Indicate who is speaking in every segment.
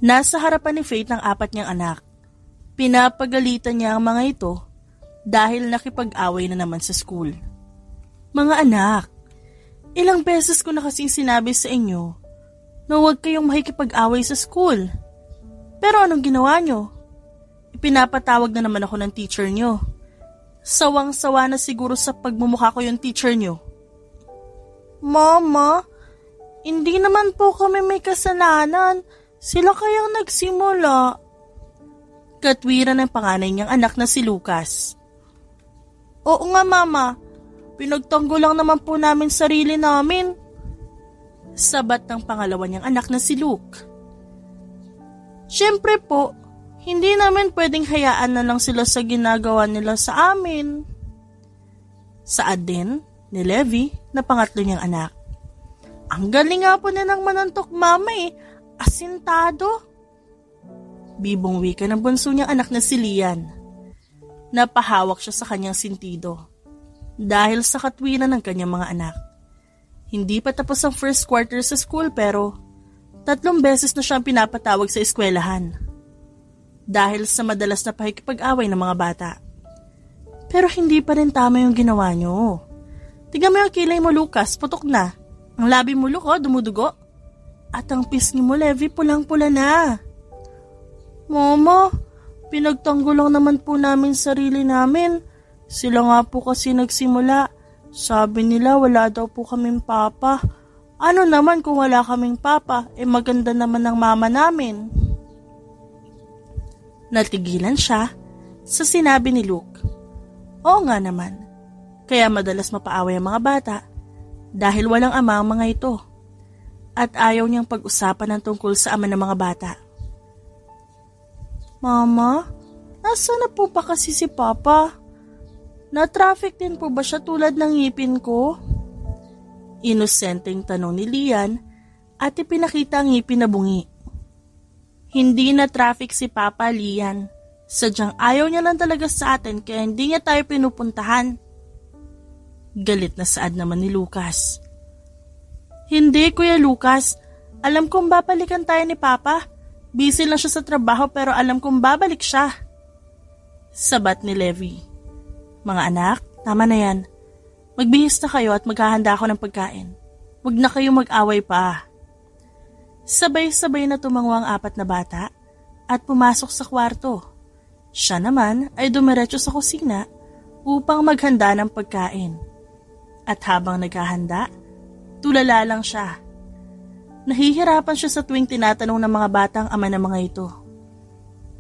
Speaker 1: Nasa harapan ni Faith ng 4 niyang anak. Pinapagalitan niya ang mga ito dahil nakipag-away na naman sa school. Mga anak, ilang beses ko na kasing sinabi sa inyo na huwag kayong makikipag-away sa school. Pero anong ginawa niyo? Ipinapatawag na naman ako ng teacher niyo. Sawang-sawa na siguro sa pagmumukha ko yung teacher niyo. Mama, hindi naman po kami may kasalanan. Sila kayang nagsimula. Katwiran ng panganay niyang anak na si Lucas. Oo nga mama, pinagtanggol lang naman po namin sarili namin. Sabat ng pangalawa niyang anak na si Luke. Siyempre po, hindi namin pwedeng hayaan na lang sila sa ginagawa nila sa amin. Saad din ni Levi na pangatlo niyang anak. Ang galing nga po nilang manantok mama asintado. Bibong wika ng bunso niyang anak na si Lian. Napahawak siya sa kanyang sintido dahil sa katwiran ng kanyang mga anak. Hindi pa tapos ang first quarter sa school pero 3 beses na siyang pinapatawag sa eskwelahan dahil sa madalas na pakikipag-away ng mga bata. Pero hindi pa rin tama yung ginawa niyo. Tingnan mo yung kilay mo Lucas, putok na. Ang labi mo Luke, dumudugo. At ang pisngi mo, Levi, pulang-pula na. Mama, pinagtanggol lang naman po namin sarili namin. Sila nga po kasi nagsimula. Sabi nila wala daw po kaming papa. Ano naman kung wala kaming papa, maganda naman ng mama namin. Natigilan siya sa sinabi ni Luke. Oo nga naman, kaya madalas mapaaway ang mga bata dahil walang ama ang mga ito. At ayaw niyang pag-usapan ng tungkol sa ama ng mga bata. Mama, nasaan na po ba kasi si Papa? Na-traffic din po ba siya tulad ng ngipin ko? Inosenteng tanong ni Lian at ipinakita ang ngipin na bungi. Hindi na-traffic si Papa, Lian. Sadyang ayaw niya lang talaga sa atin kaya hindi niya tayo pinupuntahan. Galit na saad naman ni Lucas. Hindi, Kuya Lucas. Alam kong babalikan tayo ni Papa. Busy lang siya sa trabaho pero alam kong babalik siya. Sabat ni Levi. Mga anak, tama na yan. Magbihis na kayo at maghahanda ako ng pagkain. Huwag na kayo mag-away pa. Sabay-sabay na tumango ang 4 na bata at pumasok sa kwarto. Siya naman ay dumiretso sa kusina upang maghanda ng pagkain. At habang naghahanda, tulala lang siya. Nahihirapan siya sa tuwing tinatanong ng mga batang ama ng mga ito.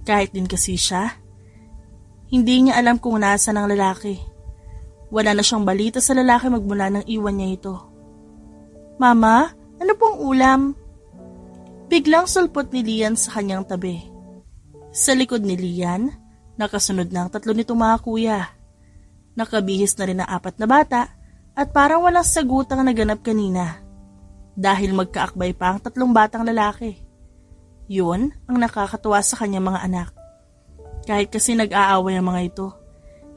Speaker 1: Kahit din kasi siya, hindi niya alam kung nasaan ang lalaki. Wala na siyang balita sa lalaki magmula nang iwan niya ito. Mama, ano pong ulam? Biglang sulpot ni Lian sa kanyang tabi. Sa likod ni Lian, nakasunod na ang 3 nitong mga kuya. Nakabihis na rin ang 4 na bata at parang walang sagutang naganap kanina. Dahil magkaakbay pa ang 3 batang lalaki. Yun ang nakakatuwa sa kanyang mga anak. Kahit kasi nag-aaway ang mga ito,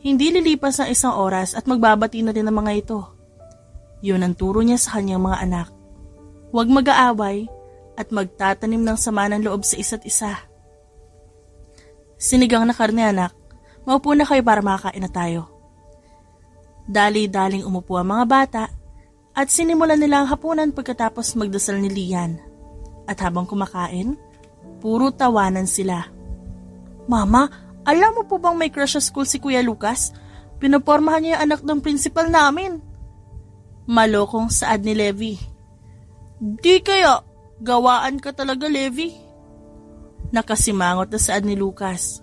Speaker 1: hindi lilipas ng 1 oras at magbabati na rin ang mga ito. Yun ang turo niya sa kanyang mga anak. Huwag mag-aaway at magtatanim ng sama ng loob sa isa't isa. Sinigang na karne anak, maupo na kayo para makakain na tayo. Dali-daling umupo ang mga bata at sinimulan nila ang hapunan pagkatapos magdasal ni Lian. At habang kumakain, puro tawanan sila. Mama, alam mo po bang may crush sa school si Kuya Lucas? Pinapormahan niya yung anak ng principal namin. Malokong saad ni Levi. Di kaya, gawaan ka talaga Levi. Nakasimangot na saad ni Lucas.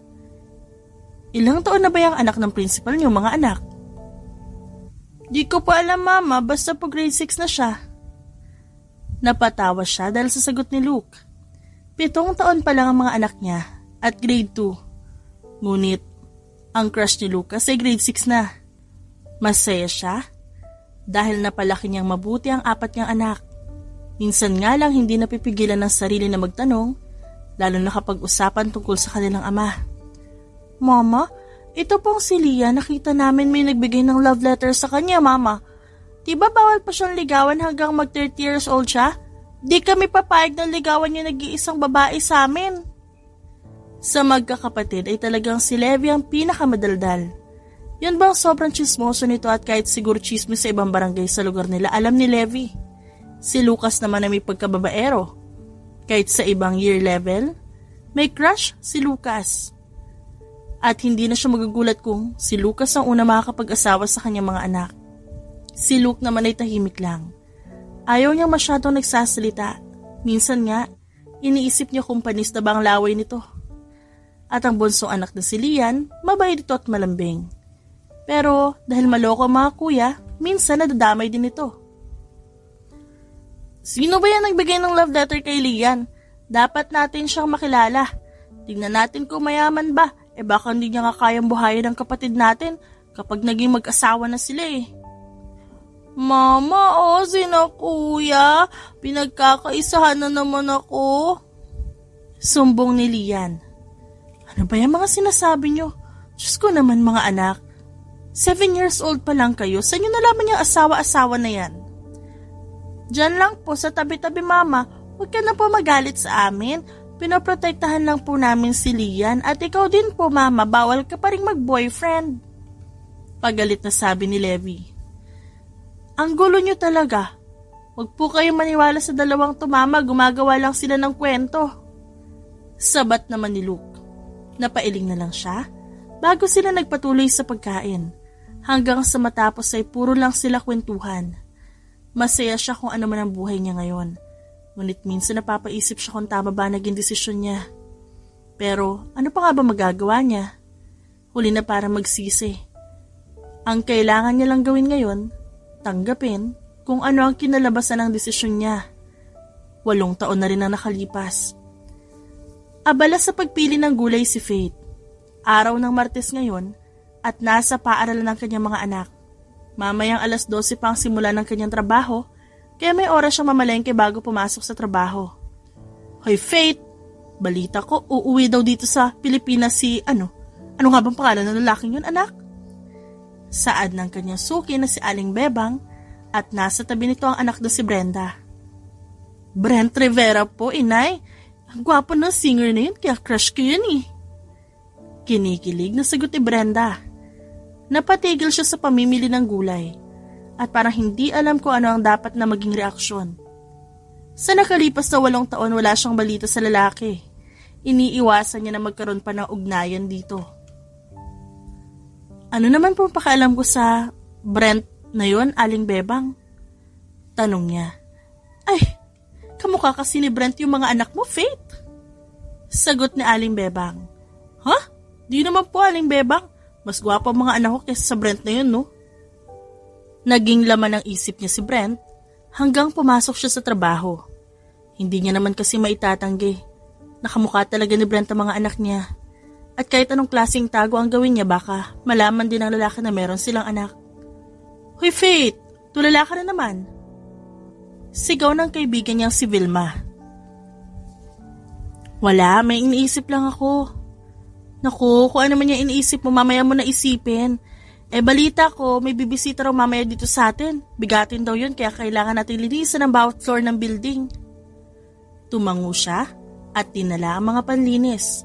Speaker 1: Ilang taon na ba yung anak ng principal niyo mga anak? Di ko pa alam mama, basta po grade 6 na siya. Napatawa siya dahil sa sagot ni Luke. 7 taon pa lang ang mga anak niya at grade 2. Ngunit, ang crush ni Lucas ay grade 6 na. Masaya siya dahil napalaki niyang mabuti ang 4 niyang anak. Minsan nga lang hindi napipigilan ng sarili na magtanong, lalo na kapag usapan tungkol sa kanilang ama. Mama, ito pong si Lia, nakita namin may nagbigay ng love letter sa kanya, Mama. Diba bawal pa siyang ligawan hanggang mag 30 years old siya? Di kami papayag na ligawan yung nag-iisang babae sa amin. Sa magkakapatid ay talagang si Levi ang pinakamadaldal. Yun bang sobrang chismoso nito at kahit siguro chismis sa ibang barangay sa lugar nila, alam ni Levi. Si Lucas naman na may pagkababaero. Kahit sa ibang year level, may crush si Lucas. At hindi na siya magugulat kung si Lucas ang una makakapag-asawa sa kanyang mga anak. Si Luke naman ay tahimik lang. Ayaw niya masyadong nagsasalita. Minsan nga, iniisip niya kung panis na ba ang laway nito. At ang bunsong anak na si Lian, mabait ito at malambing. Pero dahil maloko ang mga kuya, minsan nadadamay din ito. Sino ba yan nagbigay ng love letter kay Lian? Dapat natin siyang makilala. Tingnan natin kung mayaman ba. Baka hindi niya nga kayang buhayin ng kapatid natin kapag naging mag-asawa na sila Mama, sina kuya. Pinagkakaisahan na naman ako. Sumbong ni Lian. Ano ba yung mga sinasabi niyo? Diyos ko naman mga anak. 7 years old pa lang kayo. Saan niyo nalaman yung asawa-asawa na yan? Diyan lang po sa tabi-tabi mama. Huwag ka na po magalit sa amin. Pinoprotektahan lang po namin si Lian at ikaw din po mama. Bawal ka pa rin mag-boyfriend. Pagalit na sabi ni Levi. Ang gulo niyo talaga. Huwag po kayong maniwala sa dalawang to mama. Gumagawa lang sila ng kwento. Sabat naman ni Luke. Napailing na lang siya bago sila nagpatuloy sa pagkain. Hanggang sa matapos ay puro lang sila kwentuhan. Masaya siya kung ano man ang buhay niya ngayon. Ngunit minsan napapaisip siya kung tama ba naging desisyon niya. Pero ano pa nga ba magagawa niya? Huli na para magsisi. Ang kailangan niya lang gawin ngayon, tanggapin kung ano ang kinalabasan ng desisyon niya. 8 taon na rin ang nakalipas. Abala sa pagpili ng gulay si Faith. Araw ng Martes ngayon at nasa paaralan ng kanyang mga anak. Mamayang 12:00 pa ang simula ng kanyang trabaho, kaya may oras siyang mamalengke bago pumasok sa trabaho. Hoy Faith, balita ko uuwi daw dito sa Pilipinas si ano nga bang pangalan ng lalaking yun anak? Saad ng kanyang suki na si Aling Bebang at nasa tabi nito ang anak na si Brenda. Brent Rivera po, inay. Ang gwapo ng singer na yun, kaya crush ko yun Kinikilig na sagot ni Brenda. Napatigil siya sa pamimili ng gulay at parang hindi alam kung ano ang dapat na maging reaksyon. Sa nakalipas na 8 taon wala siyang balita sa lalaki. Iniiwasan niya na magkaroon pa ng ugnayan dito. Ano naman po pakialam ko sa Brent na yun, Aling Bebang? Tanong niya. Ay, kamukha kasi ni Brent yung mga anak mo, Faith. Sagot ni Aling Bebang. Ha? Di naman po, Aling Bebang. Mas gwapo ang mga anak ko kaysa sa Brent na yun, no? Naging laman ng isip niya si Brent hanggang pumasok siya sa trabaho. Hindi niya naman kasi maitatanggi. Nakamukha talaga ni Brent ang mga anak niya. At kahit anong klaseng tago ang gawin niya, baka malaman din ng lalaki na meron silang anak. Hoy Faith, tulala ka na naman. Sigaw ng kaibigan niyang si Vilma. Wala, may iniisip lang ako. Naku, kung ano man yung iniisip mo, mamaya mo na isipin. Balita ko, may bibisita raw mamaya dito sa atin. Bigatin daw yun, kaya kailangan natin linisan ang bawat floor ng building. Tumango siya at dinala ang mga panlinis.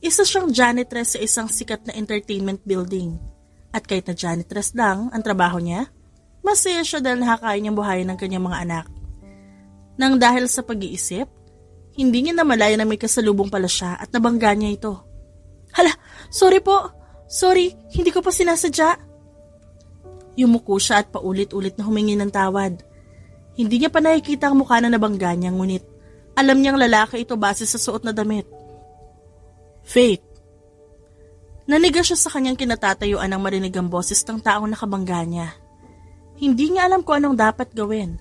Speaker 1: Isa siyang janitress sa isang sikat na entertainment building. At kahit na janitress lang ang trabaho niya, masaya siya dahil nakakaya niyang buhayin ng kanyang mga anak. Nang dahil sa pag-iisip, hindi niya namalaya na may kasalubong pala siya at nabangga niya ito. Hala, sorry po. Sorry, hindi ko pa sinasadya. Yumuko siya at paulit-ulit na humingi ng tawad. Hindi niya pa nakikita ang mukha na nabangga niya, ngunit alam niyang lalaki ito base sa suot na damit. Faith. Naniga siya sa kanyang kinatatayuan nang marinig ang boses ng taong nakabangga niya. Hindi niya alam kung anong dapat gawin.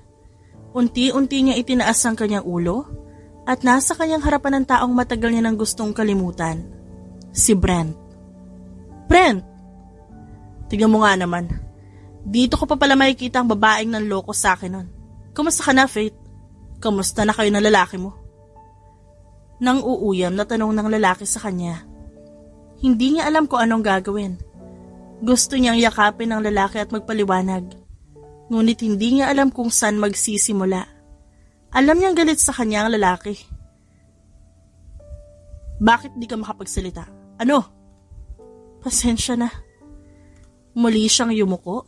Speaker 1: Unti-unti niya itinaas ang kanyang ulo at nasa kanyang harapan ng taong matagal niya nang gustong kalimutan. Si Brent. Brent! Tignan mo nga naman. Dito ko pa pala makikita ang babaeng nanloko sa akin nun. Kamusta ka na, Faith? Kamusta na kayo ng lalaki mo? Nang uuyam na tanong ng lalaki sa kanya. Hindi niya alam kung anong gagawin. Gusto niyang yakapin ng lalaki at magpaliwanag. Ngunit hindi niya alam kung saan magsisimula. Alam niyang galit sa kanya ang lalaki. Bakit di ka makapagsalita? Ano? Pasensya na. Muli siyang yumuko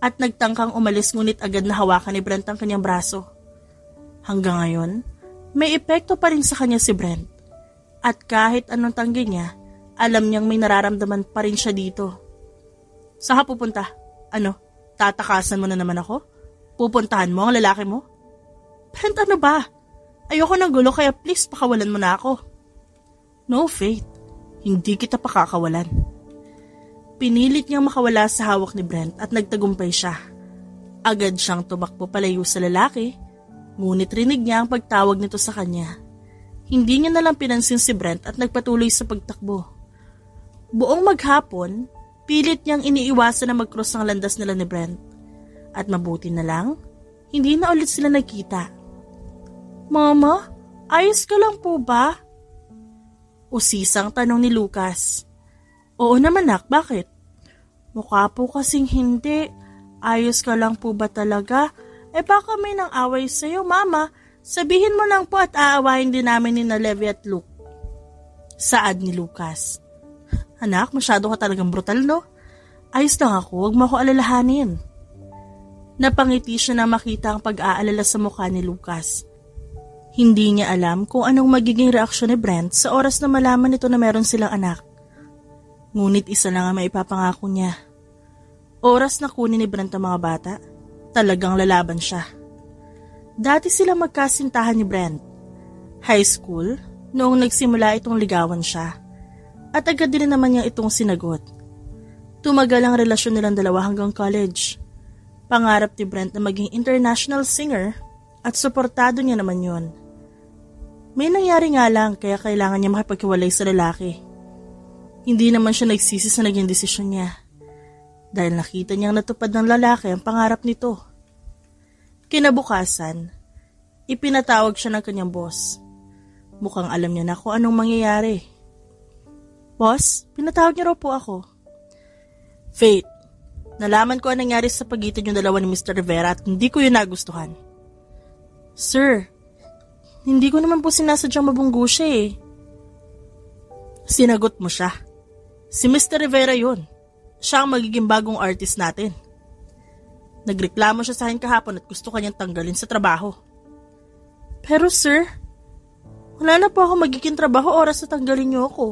Speaker 1: at nagtangkang umalis ngunit agad na hawakan ni Brent ang kanyang braso. Hanggang ngayon, may epekto pa rin sa kanya si Brent. At kahit anong tanggi niya, alam niyang may nararamdaman pa rin siya dito. Saan ka pupunta? Ano? Tatakasan mo na naman ako? Pupuntahan mo ang lalaki mo? Brent, ano ba? Ayoko ng gulo kaya please pakawalan mo na ako. No, Faith. Hindi kita pakakawalan. Pinilit niyang makawala sa hawak ni Brent at nagtagumpay siya. Agad siyang tumakbo palayo sa lalaki, ngunit rinig niya ang pagtawag nito sa kanya. Hindi niya nalang pinansin si Brent at nagpatuloy sa pagtakbo. Buong maghapon, pilit niyang iniiwasan na mag-cross ang landas nila ni Brent. At mabuti na lang, hindi na ulit sila nagkita. Mama, ayos ka lang po ba? Usisang tanong ni Lucas. Oo naman nak, bakit? Mukha po kasing hindi. Ayos ka lang po ba talaga? Baka may nang away sa'yo, mama. Sabihin mo lang po at aawahin din namin ni Levi at Luke. Saad ni Lucas. Anak, masyado ka talagang brutal, no? Ayos lang ako, huwag mo ako alalahanin. Napangiti siya na makita ang pag-aalala sa mukha ni Lucas. Hindi niya alam kung anong magiging reaksyon ni Brent sa oras na malaman nito na meron silang anak. Ngunit isa lang ang maipapangako niya. Oras na kunin ni Brent ang mga bata, talagang lalaban siya. Dati sila magkasintahan ni Brent. High school, noong nagsimula itong ligawan siya. At agad din naman niya itong sinagot. Tumagal ang relasyon nilang dalawa hanggang college. Pangarap ni Brent na maging international singer at suportado niya naman yon. May nangyari nga lang kaya kailangan niya makipaghiwalay sa lalaki. Hindi naman siya nagsisi sa naging desisyon niya. Dahil nakita niyang natupad ng lalaki ang pangarap nito. Kinabukasan, ipinatawag siya ng kanyang boss. Mukhang alam niya na kung anong mangyayari. Boss, pinatawag niya raw po ako. Faith, nalaman ko ang nangyari sa pagitan yung dalawa ni Mr. Rivera at hindi ko yun nagustuhan. Sir, hindi ko naman po sinasadyang mabunggo siya eh. Sinagot mo siya. Si Mr. Rivera yun. Siya ang magiging bagong artist natin. Nagreklamo siya sa akin kahapon at gusto kanyang tanggalin sa trabaho. Pero sir, wala na po ako magiging trabaho oras na tanggalin niyo ako.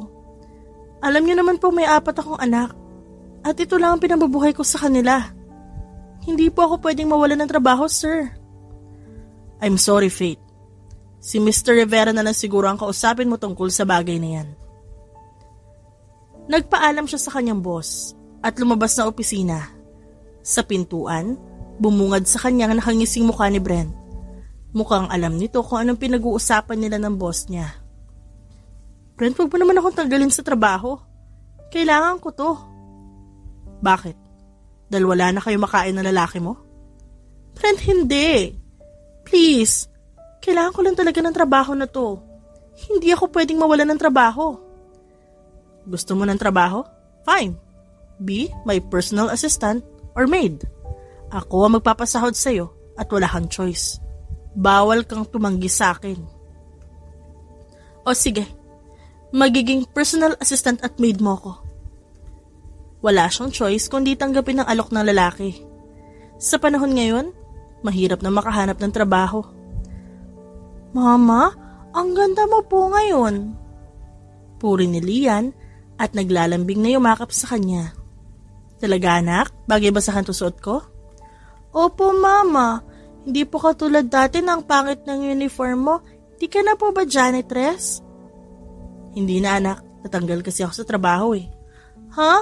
Speaker 1: Alam niyo naman po may 4 akong anak. At ito lang ang pinabubuhay ko sa kanila. Hindi po ako pwedeng mawalan ng trabaho, sir. I'm sorry, Faith. Si Mr. Rivera na lang siguro ang kausapin mo tungkol sa bagay na yan. Nagpaalam siya sa kanyang boss at lumabas na opisina. Sa pintuan, bumungad sa kanyang nakangising mukha ni Brent. Mukhang alam nito kung anong pinag-uusapan nila ng boss niya. Brent, huwag mo naman akong tanggalin sa trabaho. Kailangan ko to. Bakit? Dahil wala na kayo makain ng lalaki mo? Brent, hindi. Please, kailangan ko lang talaga ng trabaho na to. Hindi ako pwedeng mawalan ng trabaho. Gusto mo ng trabaho? Fine. Be my personal assistant or maid. Ako ang magpapasahod sa'yo at wala kang choice. Bawal kang tumanggi sa akin. O sige, magiging personal assistant at maid mo ko. Wala siyang choice kundi tanggapin ang alok ng lalaki. Sa panahon ngayon, mahirap na makahanap ng trabaho. Mama, ang ganda mo po ngayon. Puri ni Lian at naglalambing na yumakap sa kanya. Talaga anak, bagay ba sa kantusuot ko? Opo mama, hindi po katulad dati ng pangit ng uniform mo. Di ka na po ba janitress? Hindi na anak, natanggal kasi ako sa trabaho eh. Ha?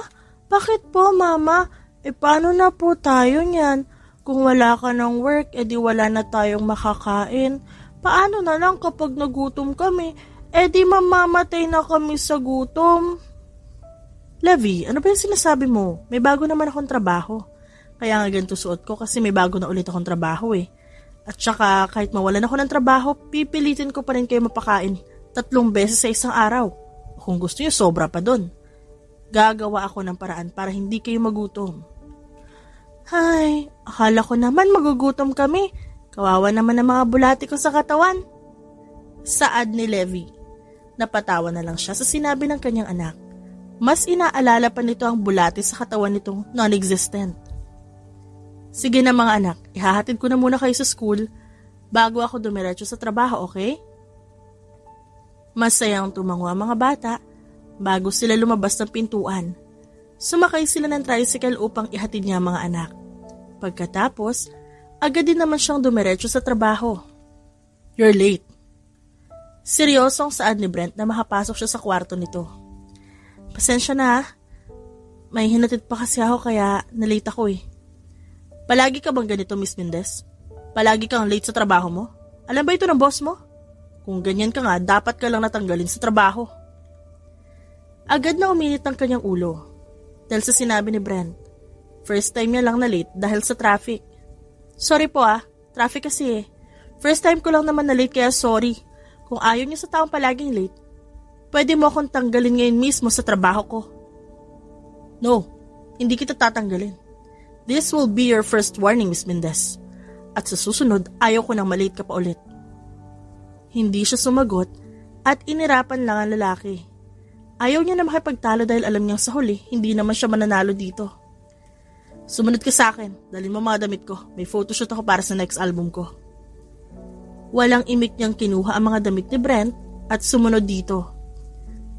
Speaker 1: Bakit po mama? Paano na po tayo niyan? Kung wala ka ng work, edi wala na tayong makakain. Paano na lang kapag nagutom kami? Edi mamamatay na kami sa gutom. Levi, ano ba yung sinasabi mo? May bago naman akong trabaho. Kaya nga ganito suot ko kasi may bago na ulit akong trabaho eh. At saka kahit mawalan ako ng trabaho, pipilitin ko pa rin kayo mapakain 3 beses sa isang araw. Kung gusto niyo, sobra pa dun. Gagawa ako ng paraan para hindi kayo magutom. Ay, akala ko naman magugutom kami. Kawawa naman ang mga bulati ko sa katawan. Saad ni Levi. Napatawa na lang siya sa sinabi ng kanyang anak. Mas inaalala pa nito ang bulati sa katawan nitong non-existent. Sige na mga anak, ihahatid ko na muna kayo sa school bago ako dumiretso sa trabaho, okay? Masayang tumango ang mga bata bago sila lumabas ng pintuan. Sumakay sila ng tricycle upang ihatid niya ang mga anak. Pagkatapos, agad din naman siyang dumiretso sa trabaho. You're late. Seryosong saad ni Brent na makapasok siya sa kwarto nito. Pasensya na, may hinatid pa kasi ako kaya nalate ako eh. Palagi ka bang ganito, Miss Mendez? Palagi kang late sa trabaho mo? Alam ba ito ng boss mo? Kung ganyan ka nga, dapat ka lang natanggalin sa trabaho. Agad na uminit ang kanyang ulo dahil sa sinabi ni Brent. First time niya lang na late dahil sa traffic. Sorry po traffic kasi eh. First time ko lang naman na late kaya sorry. Kung ayaw niyo sa taong palaging late, pwede mo akong tanggalin ngayon mismo sa trabaho ko. No, hindi kita tatanggalin. This will be your first warning, Miss Mendez. At sa susunod, ayaw ko nang malate ka pa ulit. Hindi siya sumagot at inirapan lang ang lalaki. Ayaw niya na makipagtalo dahil alam niyang sa huli, hindi naman siya mananalo dito. Sumunod ka sa akin, dalhin mo mga damit ko. May photoshoot ako para sa next album ko. Walang imik niyang kinuha ang mga damit ni Brent at sumunod dito.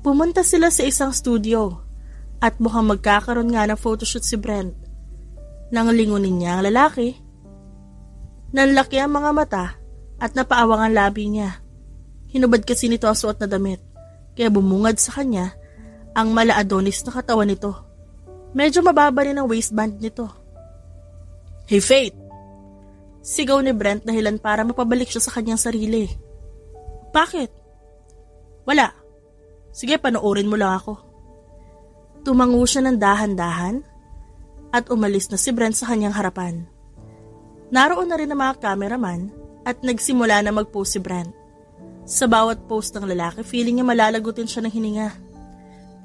Speaker 1: Pumunta sila sa isang studio at mukhang magkakaroon nga ng photoshoot si Brent. Nang lingunin niya ang lalaki, nanlaki ang mga mata at napaawang ang labi niya. Hinubad kasi nito ang suot na damit, kaya bumungad sa kanya ang mala-adonis na katawan nito. Medyo mababa rin ang waistband nito. Hey Faith! Sigaw ni Brent dahilan para mapabalik siya sa kanyang sarili. Bakit? Wala. Sige, panoorin mo lang ako. Tumango siya ng dahan-dahan at umalis na si Brent sa kanyang harapan. Naroon na rin ang mga cameraman at nagsimula na mag-post si Brent. Sa bawat post ng lalaki, feeling niya malalagutin siya ng hininga.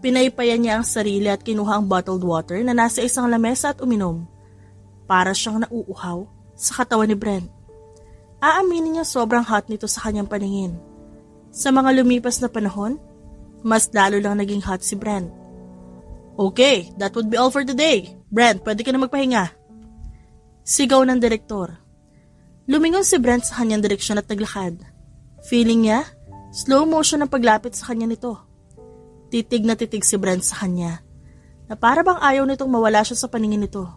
Speaker 1: Pinaypayan niya ang sarili at kinuha ang bottled water na nasa isang lamesa at uminom. Para siyang nauuhaw sa katawan ni Brent. Aaminin niya sobrang hot nito sa kanyang paningin. Sa mga lumipas na panahon, mas lalo lang naging hot si Brent. Okay, that would be all for today. Brent, pwede ka na magpahinga. Sigaw ng direktor. Lumingon si Brent sa kanyang direksyon at naglakad. Feeling niya, slow motion ang paglapit sa kanya nito. Titig na titig si Brent sa kanya, na para bang ayaw nitong mawala siya sa paningin nito.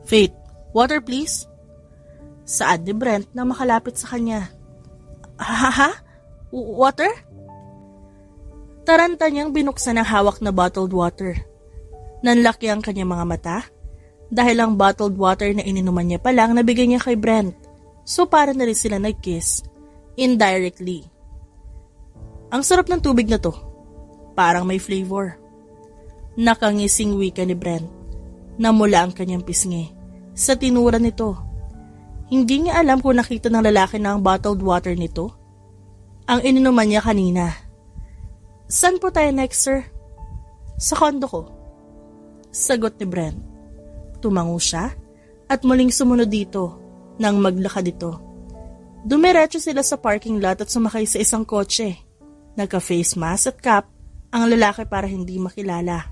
Speaker 1: Faith, water please. Saad ni Brent na makalapit sa kanya. Ha? Water? Taranta niyang binuksan ang hawak na bottled water. Nanlaki ang kanyang mga mata dahil ang bottled water na ininuman niya pa lang nabigay niya kay Brent. So para na rin sila nag-kiss indirectly. Ang sarap ng tubig na to. Parang may flavor. Nakangising wika ni Brent. Namula ang kanyang pisngi sa tinura nito. Hindi niya alam kung nakita ng lalaki na ang bottled water nito. Ang ininuman niya kanina. Saan po tayo next, sir? Sa kondo ko. Sagot ni Brent. Tumango siya at muling sumunod dito nang maglakad ito. Dumiretso sila sa parking lot at sumakay sa isang kotse. Nagka-face mask at cap ang lalaki para hindi makilala.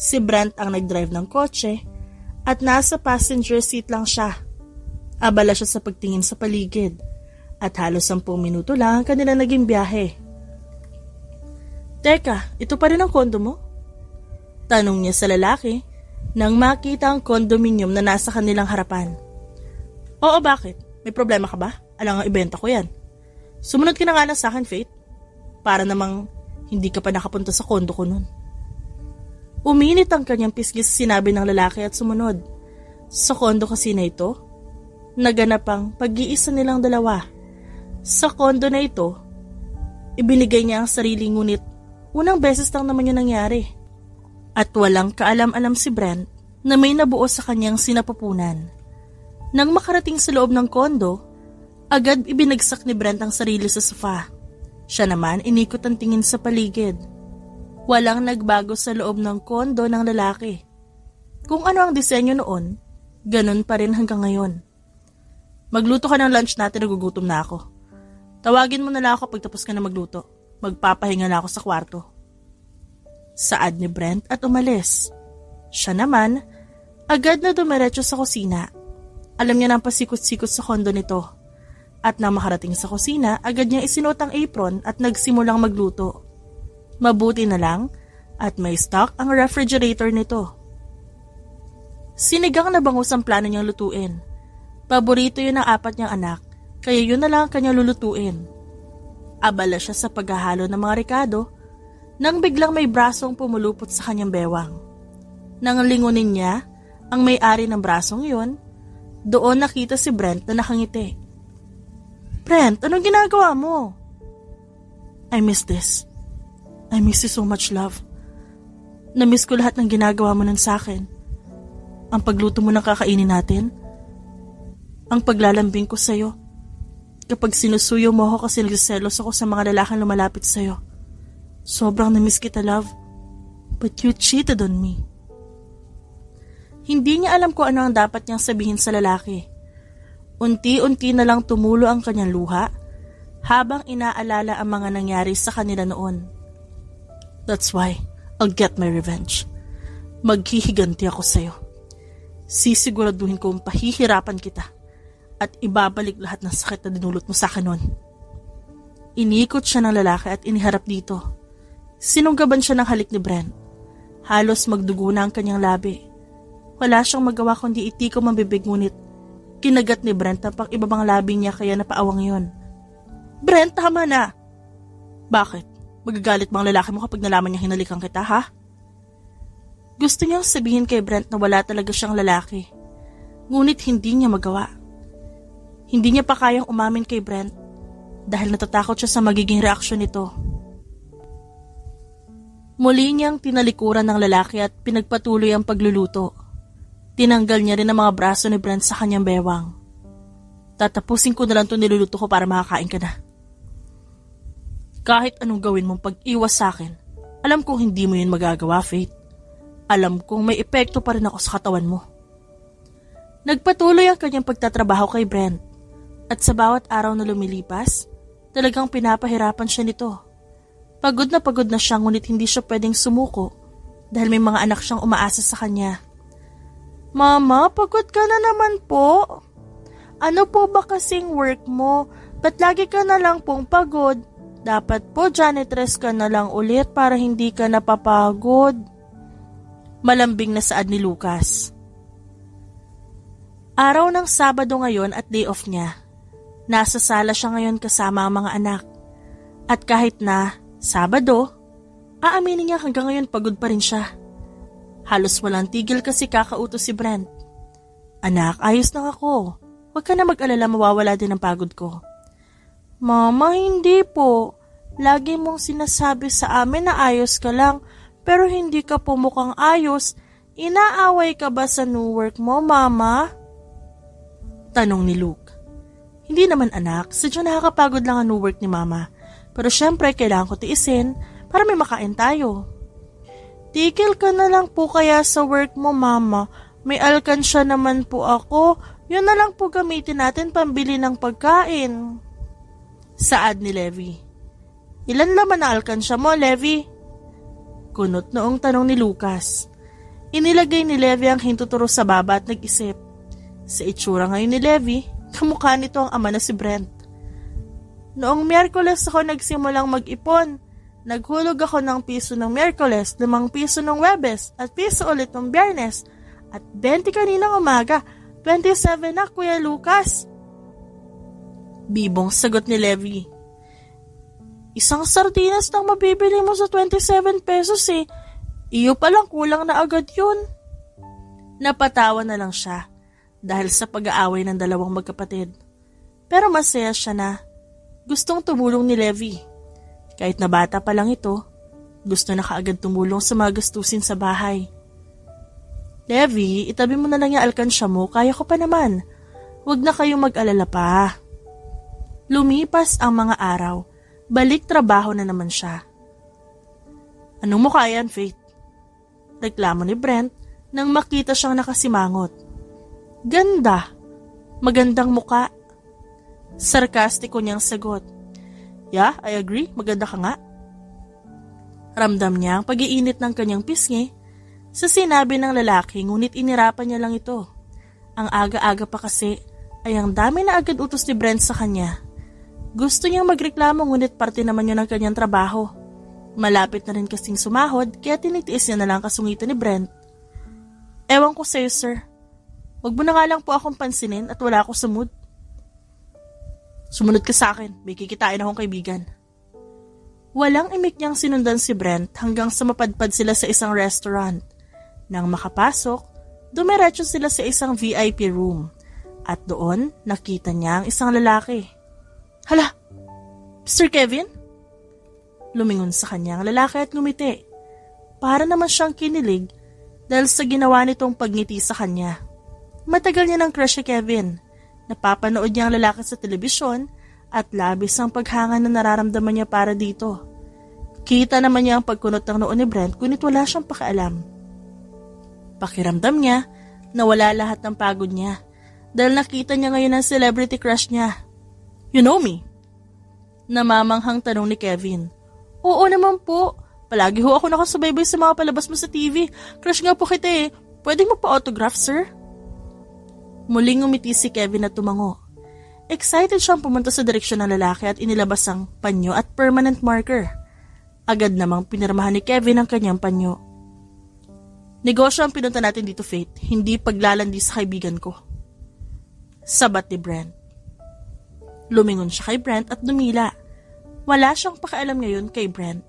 Speaker 1: Si Brent ang nag-drive ng kotse at nasa passenger seat lang siya. Abala siya sa pagtingin sa paligid at halos 10 minuto lang ang kanila naging biyahe. Teka, ito pa rin ang kondo mo? Tanong niya sa lalaki nang makita ang condominium na nasa kanilang harapan. Oo, bakit? May problema ka ba? Alang ang ibenta ko yan. Sumunod ka na nga lang sa akin, Faith. Para namang hindi ka pa nakapunta sa kondo ko nun. Uminit ang kanyang pisngi sa sinabi ng lalaki at sumunod. Sa kondo kasi na ito, naganap ang pag-iisa nilang dalawa. Sa kondo na ito, ibinigay niya ang sarili ngunit unang beses lang naman yun nangyari. At walang kaalam-alam si Brent na may nabuo sa kanyang sinapupunan. Nang makarating sa loob ng kondo, agad ibinagsak ni Brent ang sarili sa sofa. Siya naman inikot ang tingin sa paligid. Walang nagbago sa loob ng kondo ng lalaki. Kung ano ang disenyo noon, ganun pa rin hanggang ngayon. Magluto ka ng lunch natin, nagugutom na ako. Tawagin mo na lang ako pag tapos ka na magluto. Magpapahinga na ako sa kwarto. Saad ni Brent at umalis. Siya naman, agad na dumiretso sa kusina. Alam niya na ang pasikot-sikot sa kondo nito. At nang makarating sa kusina, agad niyang isinuot ang apron at nagsimulang magluto. Mabuti na lang at may stock ang refrigerator nito. Sinigang na bangus ang plano niyang lutuin. Paborito yun ng 4 niyang anak, kaya yun na lang ang kanyang lulutuin. Abala siya sa paghahalo ng mga rekado nang biglang may brasong pumulupot sa kanyang bewang. Nang lingunin niya ang may-ari ng brasong yun, doon nakita si Brent na nakangiti. Brent, anong ginagawa mo? I miss this. I miss you so much, love. Na-miss ko lahat ng ginagawa mo nun sa akin. Ang pagluto mo ng kakainin natin. Ang paglalambing ko sa'yo. Kapag sinusuyo mo ako kasi nagsiselos ako sa mga lalaking lumalapit sa'yo. Sobrang na-miss kita, love. But you cheated on me. Hindi niya alam kung ano ang dapat niyang sabihin sa lalaki. Unti-unti na lang tumulo ang kanyang luha habang inaalala ang mga nangyari sa kanila noon. That's why I'll get my revenge. Maghihiganti ako sa'yo. Sisiguraduhin kong pahihirapan kita at ibabalik lahat ng sakit na dinulot mo sa akin noon. Inikot siya ng lalaki at iniharap dito. Sinunggaban siya ng halik ni Brent. Halos magdugo na ang kanyang labi. Wala siyang magawa kundi itikom ang bibig, ngunit kinagat ni Brent ang pang-ibabang labi niya kaya napaawang yon. Brent, tama na! Bakit? Magagalit bang lalaki mo kapag nalaman niya hinalikan kita, ha? Gusto niyang sabihin kay Brent na wala talaga siyang lalaki. Ngunit hindi niya magawa. Hindi niya pa kayang umamin kay Brent dahil natatakot siya sa magiging reaksyon nito. Muli niyang tinalikuran ng lalaki at pinagpatuloy ang pagluluto. Tinanggal niya rin ang mga braso ni Brent sa kanyang bewang. Tatapusin ko na lang ito niluluto ko para makakain ka na. Kahit anong gawin mong pag-iwas sa akin, alam kong hindi mo yun magagawa, Faith. Alam kong may epekto pa rin ako sa katawan mo. Nagpatuloy ang kanyang pagtatrabaho kay Brent. At sa bawat araw na lumilipas, talagang pinapahirapan siya nito. Pagod na siya ngunit hindi siya pwedeng sumuko dahil may mga anak siyang umaasa sa kanya. Mama, pagod ka na naman po. Ano po ba kasing work mo? Ba't lagi ka na lang pong pagod? Dapat po janitress ka na lang ulit para hindi ka napapagod. Malambing na saad ni Lucas. Araw ng Sabado ngayon at day off niya. Nasa sala siya ngayon kasama ang mga anak. At kahit na Sabado, aaminin niya hanggang ngayon pagod pa rin siya. Halos walang tigil kasi kakautos si Brent. Anak, ayos na ako. Huwag ka na mag-alala, mawawala din ang pagod ko. Mama, hindi po. Lagi mong sinasabi sa amin na ayos ka lang, pero hindi ka po mukhang ayos. Inaaway ka ba sa new work mo, Mama? Tanong ni Luke. Hindi naman anak, sadya nakakapagod lang ang new work ni Mama. Pero syempre, kailangan ko tiisin para may makain tayo. Tigil ka na lang po kaya sa work mo, Mama. May alkansya naman po ako. Yun na lang po gamitin natin pambili ng pagkain. Saad ni Levi. Ilan laman na alkansya mo, Levi? Kunot noong tanong ni Lucas. Inilagay ni Levi ang hintuturo sa baba at nag-isip. Sa itsura ngayon ni Levi, kamukha nito ang ama na si Brent. Noong Miyerkules ako nagsimulang mag-ipon. Naghulog ako ng piso ng Miyerkules, 5 piso ng Webes, at piso ulit ng Biyernes, at 20 kaninang umaga. 27 na, Kuya Lucas. Bibong sagot ni Levi. Isang sardinas lang mabibili mo sa 27 pesos eh. Iyo palang kulang na agad yun. Napatawa na lang siya dahil sa pag-aaway ng dalawang magkapatid. Pero masaya siya na gustong tumulong ni Levi. Kahit na bata pa lang ito, gusto na kaagad tumulong sa mga gastusin sa bahay. Levi, itabi mo na lang yung alkansya mo, kaya ko pa naman. Huwag na kayong mag-alala pa. Lumipas ang mga araw, balik trabaho na naman siya. Anong mukha yan, Faith? Reklamo ni Brent nang makita siyang nakasimangot. Ganda, magandang muka. Sarkastiko niyang sagot. Yeah, I agree. Maganda ka nga. Ramdam niya ang pag-iinit ng kanyang pisngi sa sinabi ng lalaki, ngunit inirapan niya lang ito. Ang aga-aga pa kasi ay ang dami na agad utos ni Brent sa kanya. Gusto niyang magreklamo ngunit parte naman yun ng kanyang trabaho. Malapit na rin kasing sumahod kaya tinitiis niya na lang kasungitan ni Brent. Ewan ko sa'yo, sir. Huwag mo na nga lang po akong pansinin at wala ako sa mood. Sumunod ka sa akin, may kikitain akong kaibigan. Walang imik niyang sinundan si Brent hanggang sa mapadpad sila sa isang restaurant. Nang makapasok, dumiretso sila sa isang VIP room at doon nakita niya ang isang lalaki. Hala, Mr. Kevin? Lumingon sa kanya ang lalaki at ngumiti. Para naman siyang kinilig dahil sa ginawa nitong pagngiti sa kanya. Matagal niya ng crush si Kevin. Napapanood niya ang lalaki sa telebisyon at labis ang paghanga na nararamdaman niya para dito. Kita naman niya ang pagkunot ng noo ni Brent ngunit wala siyang pakialam. Pakiramdam niya na wala lahat ng pagod niya dahil nakita niya ngayon ang celebrity crush niya. You know me? Namamanghang tanong ni Kevin. Oo naman po. Palagi ho ako nakasubaybay sa mga palabas mo sa TV. Crush nga po kita eh. Pwede mo pa autograph, sir? Muling umiti si Kevin at tumango. Excited siyang pumunta sa direksyon ng lalaki at inilabas ang panyo at permanent marker. Agad namang pinirmahan ni Kevin ang kanyang panyo. Negosyo ang pinunta natin dito, Faith. Hindi paglalandi sa kaibigan ko. Sabat ni Brent. Lumingon siya kay Brent at dumila. Wala siyang pakialam ngayon kay Brent.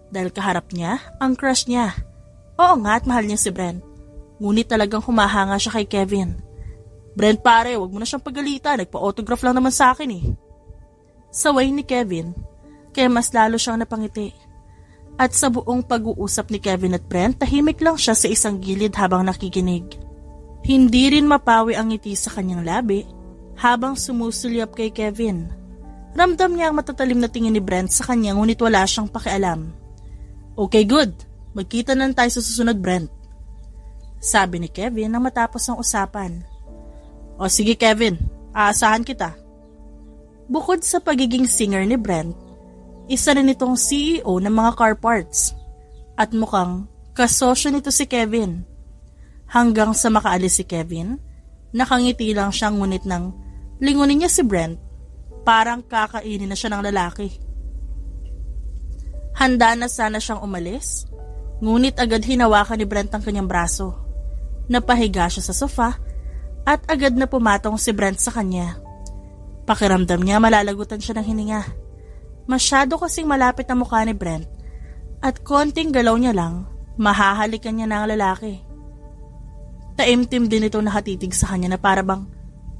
Speaker 1: Dahil kaharap niya ang crush niya. Oo nga at mahal niya si Brent. Ngunit talagang humahanga siya kay Kevin. Brent pare, wag mo na siyang pagalitan. Nagpa-autograph lang naman sa akin eh. Saway ni Kevin, kaya mas lalo siyang napangiti. At sa buong pag-uusap ni Kevin at Brent, tahimik lang siya sa isang gilid habang nakikinig. Hindi rin mapawi ang ngiti sa kanyang labi habang sumusulyap kay Kevin. Ramdam niya ang matatalim na tingin ni Brent sa kanya ngunit wala siyang pakialam. Okay, good. Magkita na tayo sa susunod, Brent. Sabi ni Kevin nang matapos ang usapan. O sige Kevin, aasahan kita. Bukod sa pagiging singer ni Brent, isa rin itong CEO ng mga car parts. At mukhang kasosyo nito si Kevin. Hanggang sa makaalis si Kevin, nakangiti lang siya ngunit nang lingunin niya si Brent, parang kakainin na siya ng lalaki. Handa na sana siyang umalis, ngunit agad hinawakan ni Brent ang kanyang braso. Napahiga siya sa sofa at agad na pumatong si Brent sa kanya. Pakiramdam niya malalagutan siya ng hininga. Masyado kasing malapit ang mukha ni Brent at konting galaw niya lang, mahahalikan niya na ang lalaki. Taimtim din ito nakatitig sa kanya na para bang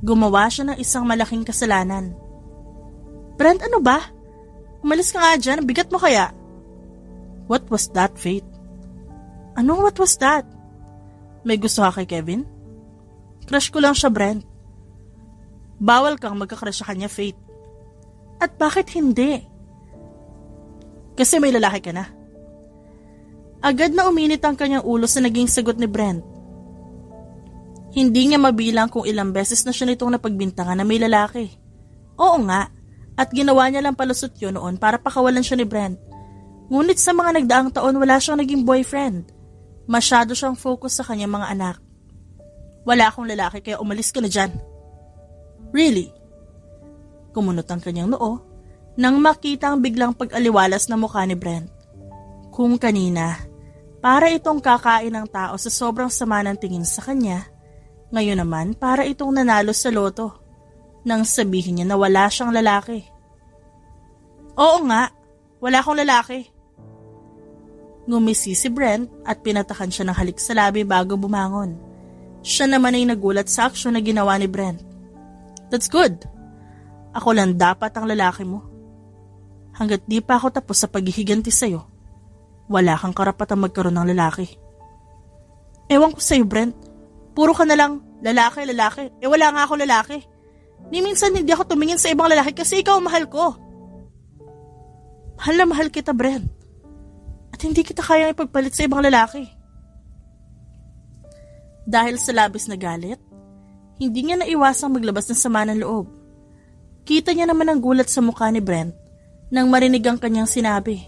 Speaker 1: gumawa siya ng isang malaking kasalanan. Brent, ano ba? Umalis ka nga dyan, bigat mo kaya? What was that, Faith? Ano what was that? May gusto ka kay Kevin? Crush ko lang siya, Brent. Bawal kang magka-crush sa kanya, Faith. At bakit hindi? Kasi may lalaki ka na. Agad na uminit ang kanyang ulo sa naging sagot ni Brent. Hindi niya mabilang kung ilang beses na siya nitong napagbintangan na may lalaki. Oo nga, at ginawa niya lang palusot yun noon para pakawalan siya ni Brent. Ngunit sa mga nagdaang taon wala siyang naging boyfriend. Masyado siyang focus sa kanyang mga anak. Wala akong lalaki kaya umalis ka na dyan. Really? Kumunot ang kanyang noo nang makita ang biglang pag-aliwalas na mukha ni Brent. Kung kanina, para itong kakain ng tao sa sobrang sama ng tingin sa kanya, ngayon naman para itong nanalo sa loto nang sabihin niya na wala siyang lalaki. Oo nga, wala akong lalaki. Ngumisi si Brent at pinatakan siya ng halik sa labi bago bumangon. Siya naman ay nagulat sa aksyon na ginawa ni Brent. That's good. Ako lang dapat ang lalaki mo. Hanggat di pa ako tapos sa paghihiganti sa'yo, wala kang karapatang magkaroon ng lalaki. Ewan ko sa'yo, Brent. Puro ka na lang lalaki. Wala nga ako lalaki. Ni minsan hindi ako tumingin sa ibang lalaki kasi ikaw ang mahal ko. Mahal na mahal kita, Brent. At hindi kita kayang ipagpalit sa ibang lalaki. Dahil sa labis na galit, hindi niya naiwasang maglabas ng sama ng loob. Kita niya naman ang gulat sa mukha ni Brent nang marinig ang kanyang sinabi.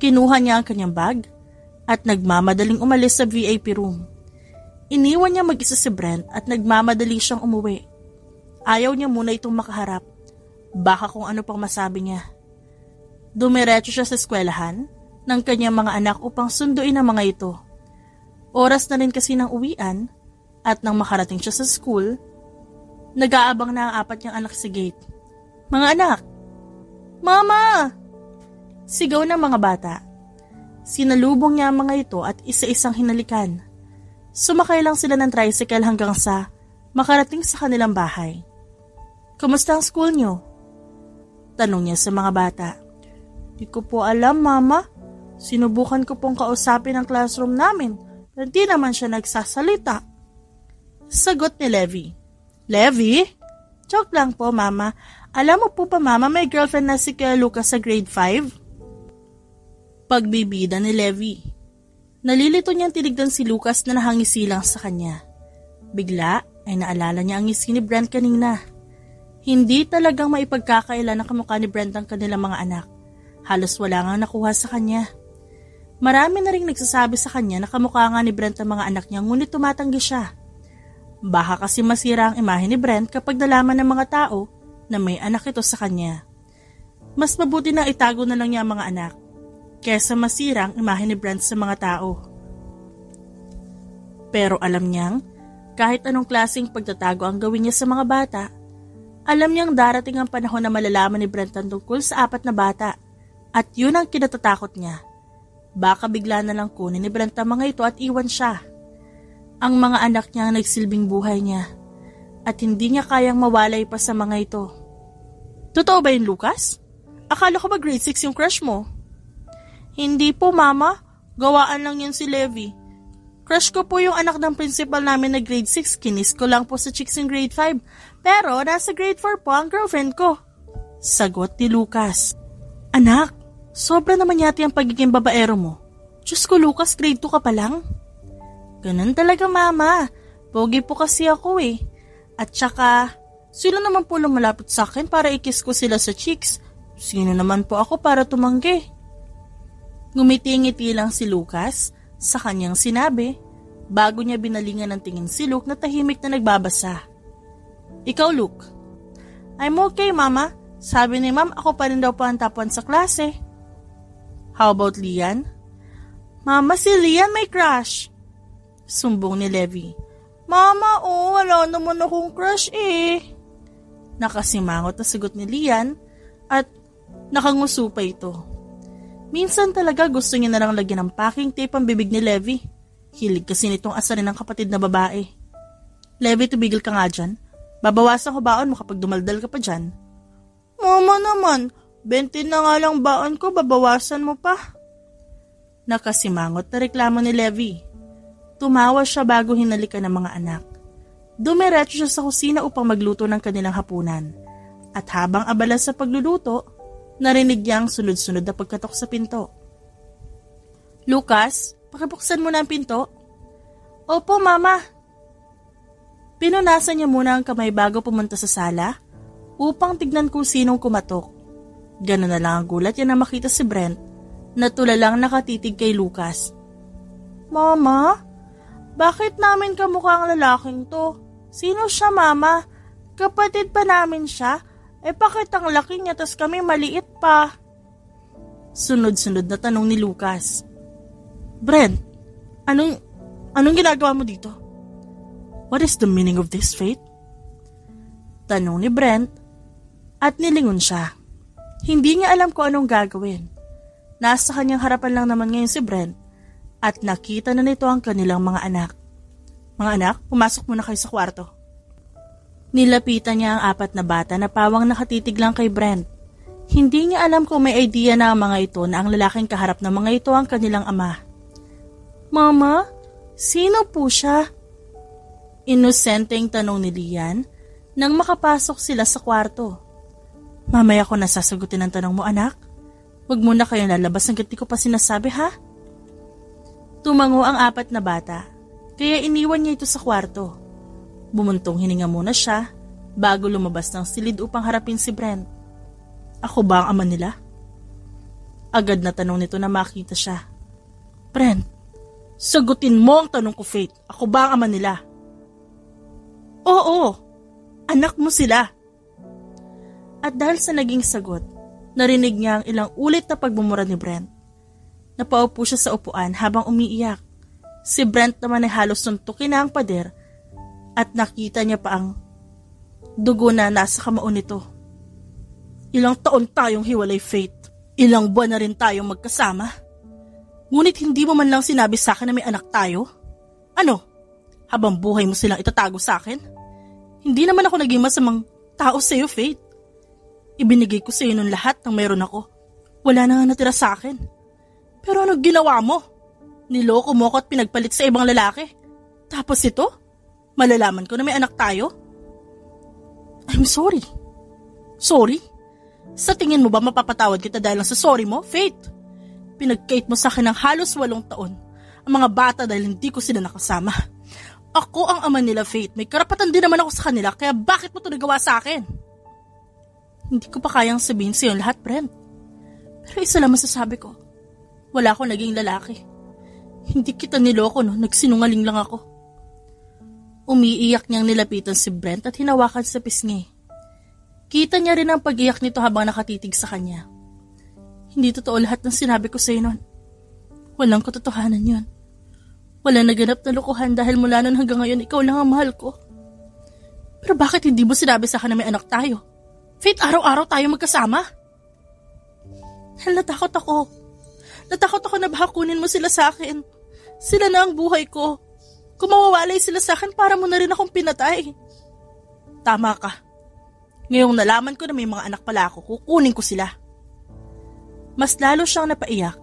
Speaker 1: Kinuha niya ang kanyang bag at nagmamadaling umalis sa VIP room. Iniwan niya mag-isa si Brent at nagmamadali siyang umuwi. Ayaw niya muna itong makaharap. Baka kung ano pang masabi niya. Dumiretso siya sa eskwelahan ng kanyang mga anak upang sunduin ang mga ito. Oras na rin kasi ng uwian at nang makarating siya sa school, nag-aabang na ang 4 niyang anak sa gate. Mga anak! Mama! Sigaw ng mga bata. Sinalubong niya ang mga ito at isa-isang hinalikan. Sumakay lang sila ng tricycle hanggang sa makarating sa kanilang bahay. Kumusta ang school niyo? Tanong niya sa mga bata. Di ko po alam, Mama. Sinubukan ko pong kausapin ang classroom namin, pero di naman siya nagsasalita. Sagot ni Levi. Levi? Joke lang po, Mama. Alam mo po pa, Mama, may girlfriend na si Kuya Lucas sa grade 5? Pagbibida ni Levi. Nalilito niyang tinignan si Lucas na nahangisi lang sa kanya. Bigla ay naalala niya ang ngisi ni Brent kanina. Hindi talagang maipagkakaila na kamukha ni Brent ang kanilang mga anak. Halos wala nga nakuha sa kanya. Marami na rin nagsasabi sa kanya na kamukha nga ni Brent ang mga anak niya, ngunit tumatanggi siya. Baka kasi masira ang imahe ni Brent kapag nalaman ng mga tao na may anak ito sa kanya. Mas mabuti na itago na lang niya ang mga anak kesa masira ang imahe ni Brent sa mga tao. Pero alam niyang kahit anong klaseng pagtatago ang gawin niya sa mga bata, alam niyang darating ang panahon na malalaman ni Brent ang tungkol sa 4 na bata at yun ang kinatatakot niya. Baka bigla na lang kunin ni Brent ang mga ito at iwan siya. Ang mga anak niya ang nagsilbing buhay niya at hindi niya kayang mawalay pa sa mga ito. Totoo ba yun, Lucas? Akala ko ba grade 6 yung crush mo? Hindi po, Mama. Gawaan lang yun si Levi. Crush ko po yung anak ng principal namin na grade 6. Kinis ko lang po sa chicks in grade 5. Pero nasa grade 4 po ang girlfriend ko. Sagot ni Lucas. Anak, sobra naman yata yung pagiging babaero mo. Diyos ko, Lucas, grade 2 ka pa lang. Ganun talaga, Mama. Pogi po kasi ako eh. At saka, sila naman po lumalapit sa akin para ikis ko sila sa cheeks. Sino naman po ako para tumanggi? Ngumiti-ngiti lang si Lucas sa kanyang sinabi bago niya binalingan ng tingin si Luke na tahimik na nagbabasa. Ikaw, Luke? I'm okay, Mama. Sabi ni Ma'am, ako pa rin daw po ang top 1 sa klase. How about Lian? Mama, si Lian may crush. Sumbong ni Levi. Mama, wala naman akong crush eh. Nakasimangot na sagot ni Lian at nakanguso pa ito. Minsan talaga gusto niya na lang lagyan ng packing tape ang bibig ni Levi. Hilig kasi nitong asarin ng kapatid na babae. Levi, tumigil ka nga dyan. Babawasan ko baon mo kapag dumaldal ka pa dyan. Mama naman, 20 na nga lang baon ko, babawasan mo pa. Nakasimangot na reklamo ni Levi. Tumawa siya bago hinalikan ng mga anak. Dumiretso siya sa kusina upang magluto ng kanilang hapunan. At habang abala sa pagluluto, narinig niya ang sunod-sunod na pagkatok sa pinto. Lucas, pakibuksan mo na ang pinto. Opo, Mama. Pinunasan niya muna ang kamay bago pumunta sa sala upang tignan kung sinong kumatok. Ganun na lang ang gulat niya na makita si Brent na tulalang nakatitig kay Lucas. Mama, bakit namin kamukha ang lalaking to? Sino siya, Mama? Kapatid pa namin siya? Bakit ang laki niya tas kami maliit pa? Sunod-sunod na tanong ni Lucas. Brent, anong ginagawa mo dito? What is the meaning of this, Faith? Tanong ni Brent at nilingon siya. Hindi niya alam kung anong gagawin. Nasa kanyang harapan lang naman ngayon si Brent at nakita na nito ang kanilang mga anak. Mga anak, pumasok muna kayo sa kwarto. Nilapitan niya ang 4 na bata na pawang nakatitig lang kay Brent. Hindi niya alam kung may idea na ang mga ito na ang lalaking kaharap ng mga ito ang kanilang ama. Mama, sino po siya? Inosenteng tanong ni Lian nang makapasok sila sa kwarto. Mamaya ko nasasagutin ang tanong mo, anak. Huwag muna kayong lalabas hanggat di ko pa sinasabi, ha? Tumango ang 4 na bata, kaya iniwan niya ito sa kwarto. Bumuntong hininga muna siya bago lumabas ng silid upang harapin si Brent. Ako ba ang ama nila? Agad na tanong nito na makita siya. Brent, sagutin mo ang tanong ko, Faith. Ako ba ang ama nila? Oo, anak mo sila. At dahil sa naging sagot, narinig niya ang ilang ulit na pagmumura ni Brent. Napaupo siya sa upuan habang umiiyak. Si Brent naman ay halos suntukin na ang pader at nakita niya pa ang dugo na nasa kamao nito. Ilang taon tayong hiwalay, Faith. Ilang buwan na rin tayong magkasama. Ngunit hindi mo man lang sinabi sa akin na may anak tayo. Ano? Habang buhay mo silang itatago sa akin? Hindi naman ako naging masamang tao sa iyo, Faith. Ibinigay ko sa iyo nun lahat ng meron ako. Wala na nga natira sa akin. Pero ano ginawa mo? Niloko mo ako at pinagpalit sa ibang lalaki. Tapos ito? Malalaman ko na may anak tayo? I'm sorry. Sorry? Sa tingin mo ba mapapatawad kita dahil lang sa sorry mo, Faith? Pinagkait mo sa akin ng halos 8 taon ang mga bata dahil hindi ko sila nakasama. Ako ang ama nila, Faith. May karapatan din naman ako sa kanila, kaya bakit mo ito nagawa sa akin? Hindi ko pa kayang sabihin sa iyo lahat, Brent. Pero isa lang masasabi ko. Wala akong naging lalaki. Hindi kita niloko, no? Nagsinungaling lang ako. Umiiyak niyang nilapitan si Brent at hinawakan sa pisngi. Kita niya rin ang pag-iyak nito habang nakatitig sa kanya. Hindi totoo lahat ng sinabi ko sa iyo nun. Walang katotohanan yun. Walang naganap na lukuhan dahil mula nun hanggang ngayon ikaw lang ang mahal ko. Pero bakit hindi mo sinabi sa akin na may anak tayo? Faith, araw-araw tayo magkasama. Dahil natakot ako. Natakot ako na baka kunin mo sila sa akin. Sila na ang buhay ko. Kung mawawalay sila sa akin, para mo na rin akong pinatay. Tama ka. Ngayong nalaman ko na may mga anak pala ako, kukunin ko sila. Mas lalo siyang napaiyak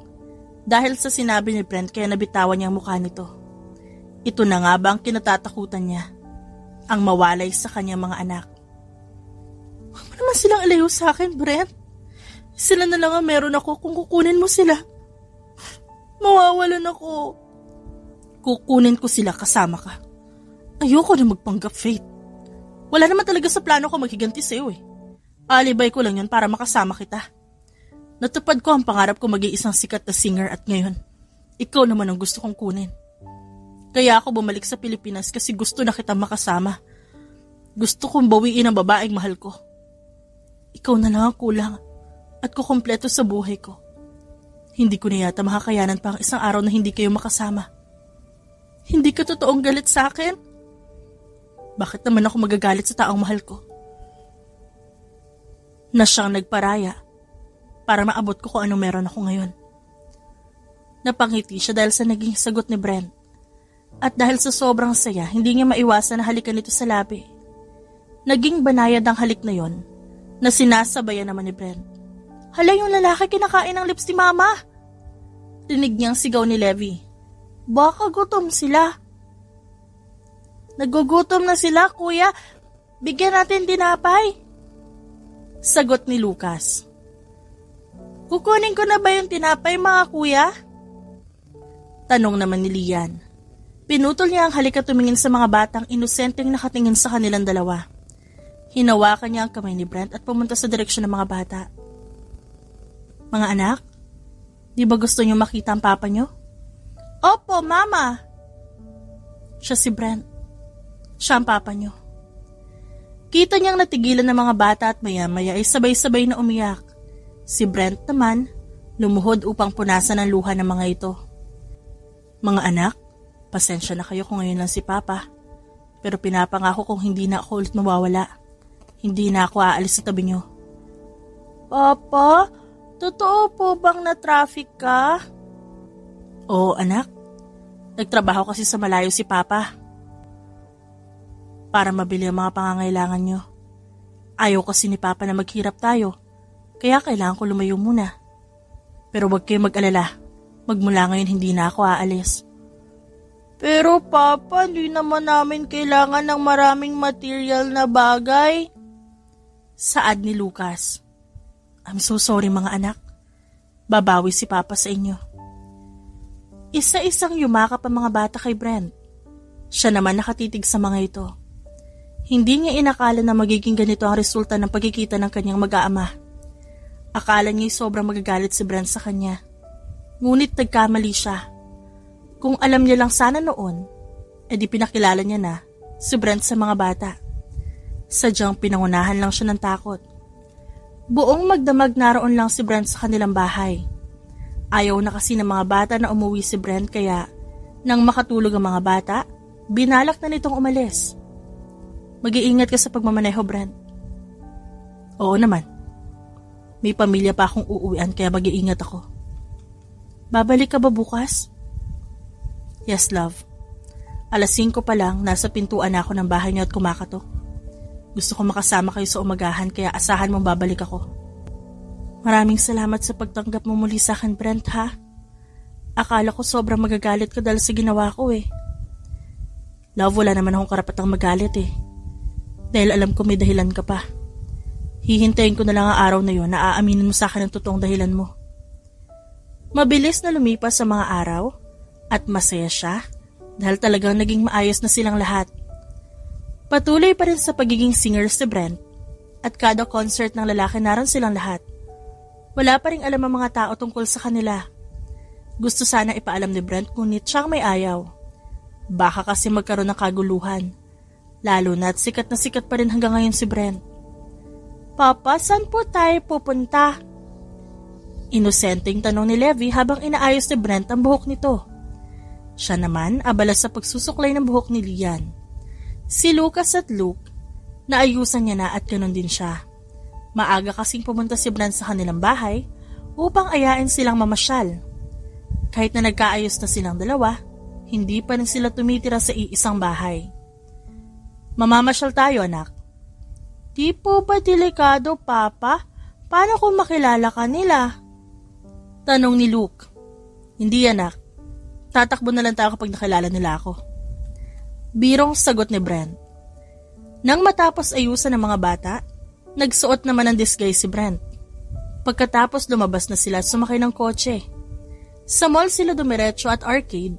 Speaker 1: dahil sa sinabi ni Brent kaya nabitawan niya ang mukha nito. Ito na nga ba ang kinatatakutan niya? Ang mawalay sa kanyang mga anak. Huwag mo naman silang ilayo sa akin, Brent. Sila na lang ang meron ako kung kukunin mo sila. Mawawalan ako. Kukunin ko sila kasama ka. Ayoko na magpanggap, Faith. Wala naman talaga sa plano ko maghiganti sa'yo eh. Alibay ko lang yun para makasama kita. Natupad ko ang pangarap ko maging isang sikat na singer at ngayon, ikaw naman ang gusto kong kunin. Kaya ako bumalik sa Pilipinas kasi gusto na kita makasama. Gusto kong bawiin ang babaeng mahal ko. Ikaw na lang ang kulang at kukumpleto sa buhay ko. Hindi ko na yata makakayanan pa ang isang araw na hindi kayo makasama. Hindi ka totoong galit sa akin? Bakit naman ako magagalit sa taong mahal ko? Na siyang nagparaya para maabot ko kung anong meron ako ngayon. Napangiti siya dahil sa naging sagot ni Brent. At dahil sa sobrang saya, hindi niya maiwasan na halikan nito sa labi. Naging banayad ang halik na yon na sinasabayan naman ni Brent. Hala, yung lalaki kinakain ng lips ni Mama! Rinig niyang sigaw ni Levi. Baka gutom sila. Nagugutom na sila, kuya. Bigyan natin tinapay. Sagot ni Lucas. Kukunin ko na ba yung tinapay, mga kuya? Tanong naman ni Lian. Pinutol niya ang halik at tumingin sa mga batang inosenteng nakatingin sa kanilang dalawa. Hinawakan niya ang kamay ni Brent at pumunta sa direksyon ng mga bata. Mga anak, di ba gusto niyo makita ang papa niyo? Opo, Mama. Siya si Brent. Siya ang papa niyo. Kita niyang natigilan ng mga bata at maya-maya ay sabay-sabay na umiyak. Si Brent naman, lumuhod upang punasan ang luha ng mga ito. Mga anak, pasensya na kayo kung ngayon lang si Papa. Pero pinapangako kung hindi na ako ulit mawawala. Hindi na ako aalis sa tabi niyo. Papa, totoo po bang na-traffic ka? Oo, anak. Nagtrabaho kasi sa malayo si Papa. Para mabili ang mga pangangailangan nyo. Ayaw kasi ni Papa na maghirap tayo, kaya kailangan ko lumayo muna. Pero wag kayo mag-alala, magmula ngayon hindi na ako aalis. Pero Papa, hindi naman namin kailangan ng maraming material na bagay. Saad ni Lucas. I'm so sorry mga anak. Babawi si Papa sa inyo. Isa-isang yumakap ang mga bata kay Brent. Siya naman nakatitig sa mga ito. Hindi niya inakala na magiging ganito ang resulta ng pagkikita ng kanyang mag-aama. Akala niya'y sobrang magagalit si Brent sa kanya. Ngunit nagkamali siya. Kung alam niya lang sana noon, edi pinakilala niya na si Brent sa mga bata. Sadyang pinangunahan lang siya ng takot. Buong magdamag naroon lang si Brent sa kanilang bahay. Ayaw na kasi ng mga bata na umuwi si Brent kaya nang makatulog ang mga bata, binalak na nitong umalis. Mag-iingat ka sa pagmamaneho, Brent. Oo naman. May pamilya pa akong uuwian kaya mag-iingat ako. Babalik ka ba bukas? Yes, love. 5:00 pa lang, nasa pintuan ako ng bahay niyo at kumakatok. Gusto ko makasama kayo sa umagahan kaya asahan mong babalik ako. Maraming salamat sa pagtanggap mo muli sa akin, Brent, ha? Akala ko sobrang magagalit ka dahil sa ginawa ko eh. Love, wala naman akong karapatang magalit eh. Dahil alam ko may dahilan ka pa. Hihintayin ko na lang ang araw na yon na aaminin mo sa akin ang totoong dahilan mo. Mabilis na lumipas sa mga araw at masaya siya dahil talagang naging maayos na silang lahat. Patuloy pa rin sa pagiging singer si Brent at kada concert ng lalaki naroon silang lahat. Wala pa ring alam ang mga tao tungkol sa kanila. Gusto sana ipaalam ni Brent ngunit siyang may ayaw. Baka kasi magkaroon ng kaguluhan. Lalo na at sikat pa rin hanggang ngayon si Brent. Papa, saan po tayo pupunta? Inosenteng tanong ni Levi habang inaayos ni Brent ang buhok nito. Siya naman abala sa pagsusuklay ng buhok ni Lian. Si Lucas at Luke, naayusan niya na at ganun din siya. Maaga kasing pumunta si Brent sa kanilang bahay upang ayain silang mamasyal. Kahit na nagkaayos na silang dalawa, hindi pa rin sila tumitira sa iisang bahay. Mamamasyal tayo, anak. Di po ba delikado, Papa? Paano kung makilala ka nila? Tanong ni Luke. Hindi, anak. Tatakbo na lang tayo kapag nakilala nila ako. Birong sagot ni Brent. Nang matapos ayusan ng mga bata, nagsuot naman ng disguise si Brent. Pagkatapos lumabas na sila at sumakay ng kotse. Sa mall sila dumiretso at arcade.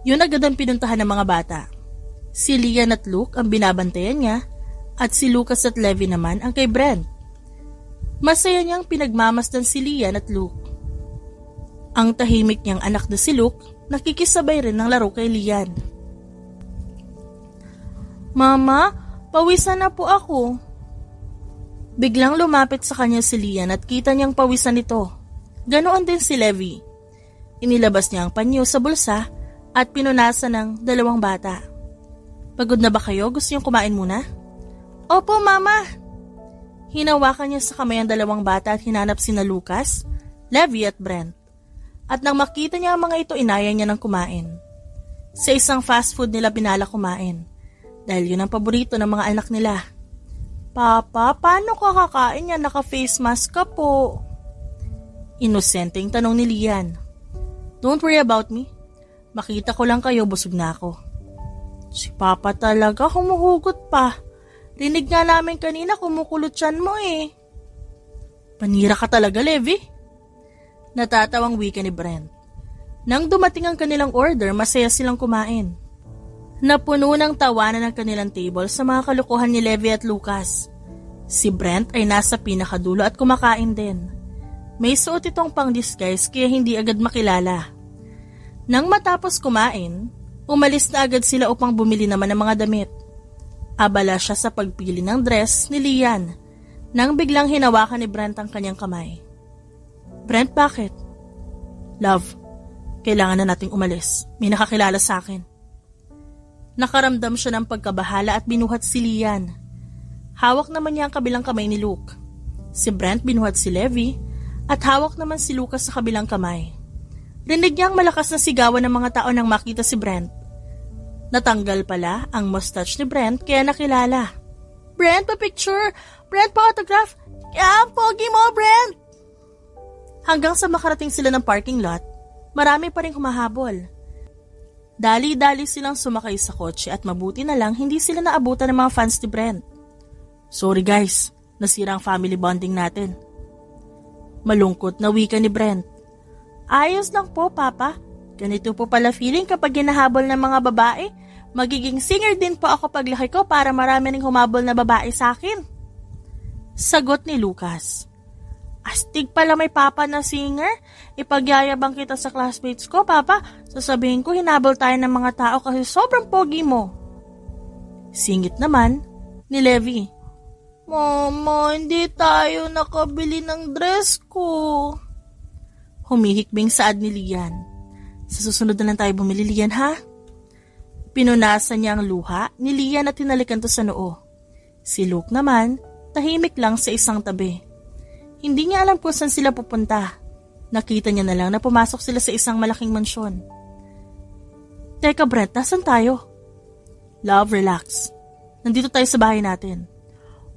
Speaker 1: Yun agad ang pinuntahan ng mga bata. Si Lian at Luke ang binabantayan niya at si Lucas at Levi naman ang kay Brent. Masaya niyang pinagmamasdan si Lian at Luke. Ang tahimik niyang anak na si Luke nakikisabay rin ng laro kay Lian. Mama, pawisan na po ako. Biglang lumapit sa kanya si Lian at kita niyang pawisan nito. Ganoon din si Levi. Inilabas niya ang panyo sa bulsa at pinunasan ng dalawang bata. Pagod na ba kayo? Gusto niyong kumain muna? Opo, Mama. Hinawakan niya sa kamay ang dalawang bata at hinanap sina Lucas, Levi at Brent. At nang makita niya ang mga ito, inaya niya ng kumain. Sa isang fast food nila binala kumain. Dahil yun ang paborito ng mga anak nila. Papa, paano ka kakain yan? Naka-face mask ka po. Inosenteng tanong ni Lian. Don't worry about me. Makita ko lang kayo, busog na ako. Si Papa talaga humuhugot pa. Rinig nga namin kanina kumukulot siyan mo eh. Panira ka talaga, Levi. Natatawang wika ni Brent. Nang dumating ang kanilang order, masaya silang kumain. Napuno ng tawanan ng kanilang table sa mga kalukuhan ni Levi at Lucas. Si Brent ay nasa pinakadulo at kumakain din. May suot itong pang-disguise kaya hindi agad makilala. Nang matapos kumain, umalis na agad sila upang bumili naman ng mga damit. Abala siya sa pagpili ng dress ni Lian nang biglang hinawakan ni Brent ang kanyang kamay. Brent, bakit? Love, kailangan na nating umalis. May nakakilala sa akin. Nakaramdam siya ng pagkabahala at binuhat si Lian. Hawak naman niya ang kabilang kamay ni Luke. Si Brent binuhat si Levi at hawak naman si Lucas sa kabilang kamay. Rinig niya ang malakas na sigawan ng mga tao nang makita si Brent. Natanggal pala ang mustache ni Brent kaya nakilala. Brent, pa-picture! Brent, pa-autograph! Kaya pogi mo, Brent! Hanggang sa makarating sila ng parking lot, marami pa rin humahabol. Dali-dali silang sumakay sa kotse at mabuti na lang hindi sila naabutan ng mga fans ni Brent. Sorry guys, nasira ang family bonding natin. Malungkot na wika ni Brent. Ayos lang po, Papa. Ganito po pala feeling kapag hinahabol ng mga babae. magiging singer din po ako paglaki ko para marami ring humabol na babae sa akin. Sagot ni Lucas. Astig pala may papa na singer. Ipagyayabang kita sa classmates ko, papa. Sasabihin ko hinabol tayo ng mga tao kasi sobrang pogi mo. Singit naman ni Levi. Mama, hindi tayo nakabili ng dress ko. Humihikbing saad ni Lian. Sa susunod na lang tayo bumili, Lian, ha? Pinunasan niya ang luha ni Lian at tinalikan to sa noo. Si Luke naman, tahimik lang sa isang tabi. Hindi niya alam kung saan sila pupunta. Nakita niya na lang na pumasok sila sa isang malaking mansyon. Teka Brent, nasan tayo? Love, relax. Nandito tayo sa bahay natin.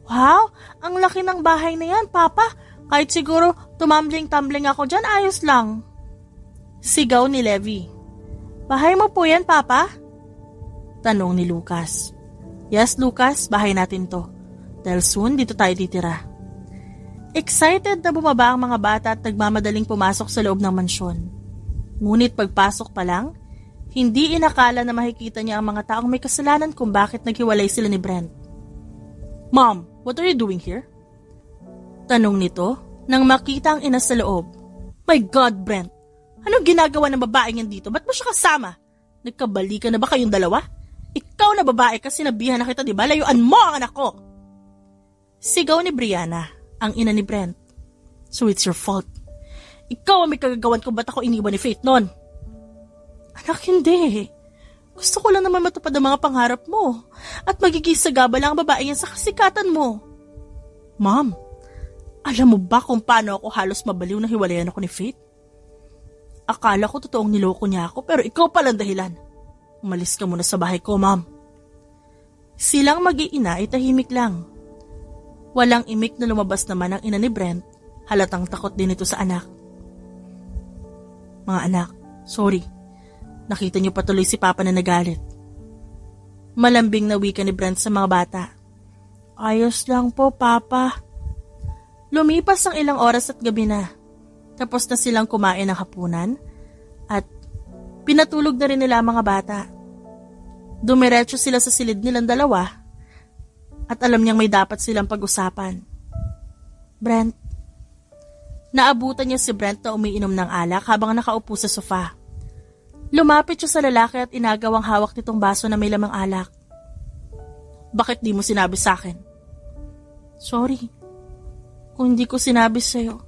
Speaker 1: Wow, ang laki ng bahay na yan, Papa. Kahit siguro tumambling-tumbling ako dyan, ayos lang. Sigaw ni Levi. Bahay mo po yan, Papa? Tanong ni Lucas. Yes, Lucas, bahay natin to. Dahil soon, dito tayo titira. Excited na bumaba ang mga bata at nagmamadaling pumasok sa loob ng mansyon. Ngunit pagpasok pa lang, hindi inakala na makikita niya ang mga taong may kasalanan kung bakit naghiwalay sila ni Brent. Mom, what are you doing here? Tanong nito nang makita ang ina sa loob. My God, Brent! Anong ginagawa ng babaeng yan dito? Ba't mo siya kasama? Nagkabalikan na ba kayong dalawa? Ikaw na babae kasi nabihan na kita, di ba? Layuan mo ang anak ko! Sigaw ni Brianna, ang ina ni Brent. So it's your fault. Ikaw ang may kagagawan kung ba't ako iniwan ni Faith noon. Anak, hindi. Gusto ko lang naman matupad ang mga pangarap mo at magiging sagaba lang ang babae yan sa kasikatan mo. Mom, alam mo ba kung paano ako halos mabaliw na hiwalayan ako ni Faith? Akala ko totoong niloko niya ako pero ikaw palang dahilan. Umalis ka muna sa bahay ko, Mom. Silang mag-iina ay tahimik lang. Walang imik na lumabas naman ang ina ni Brent, halatang takot din ito sa anak. Mga anak, sorry. Nakita niyo patuloy si Papa na nagalit. Malambing na wika ni Brent sa mga bata. Ayos lang po, Papa. Lumipas ang ilang oras at gabi na. Tapos na silang kumain ng hapunan at pinatulog na rin nila ang mga bata. Dumiretso sila sa silid nilang dalawa at alam niyang may dapat silang pag-usapan. Brent. Naabutan niya si Brent na umiinom ng alak habang nakaupo sa sofa. Lumapit siya sa lalaki at inagawang hawak nitong baso na may lamang alak. Bakit di mo sinabi sa akin? Sorry. Kung hindi ko sinabi sa'yo.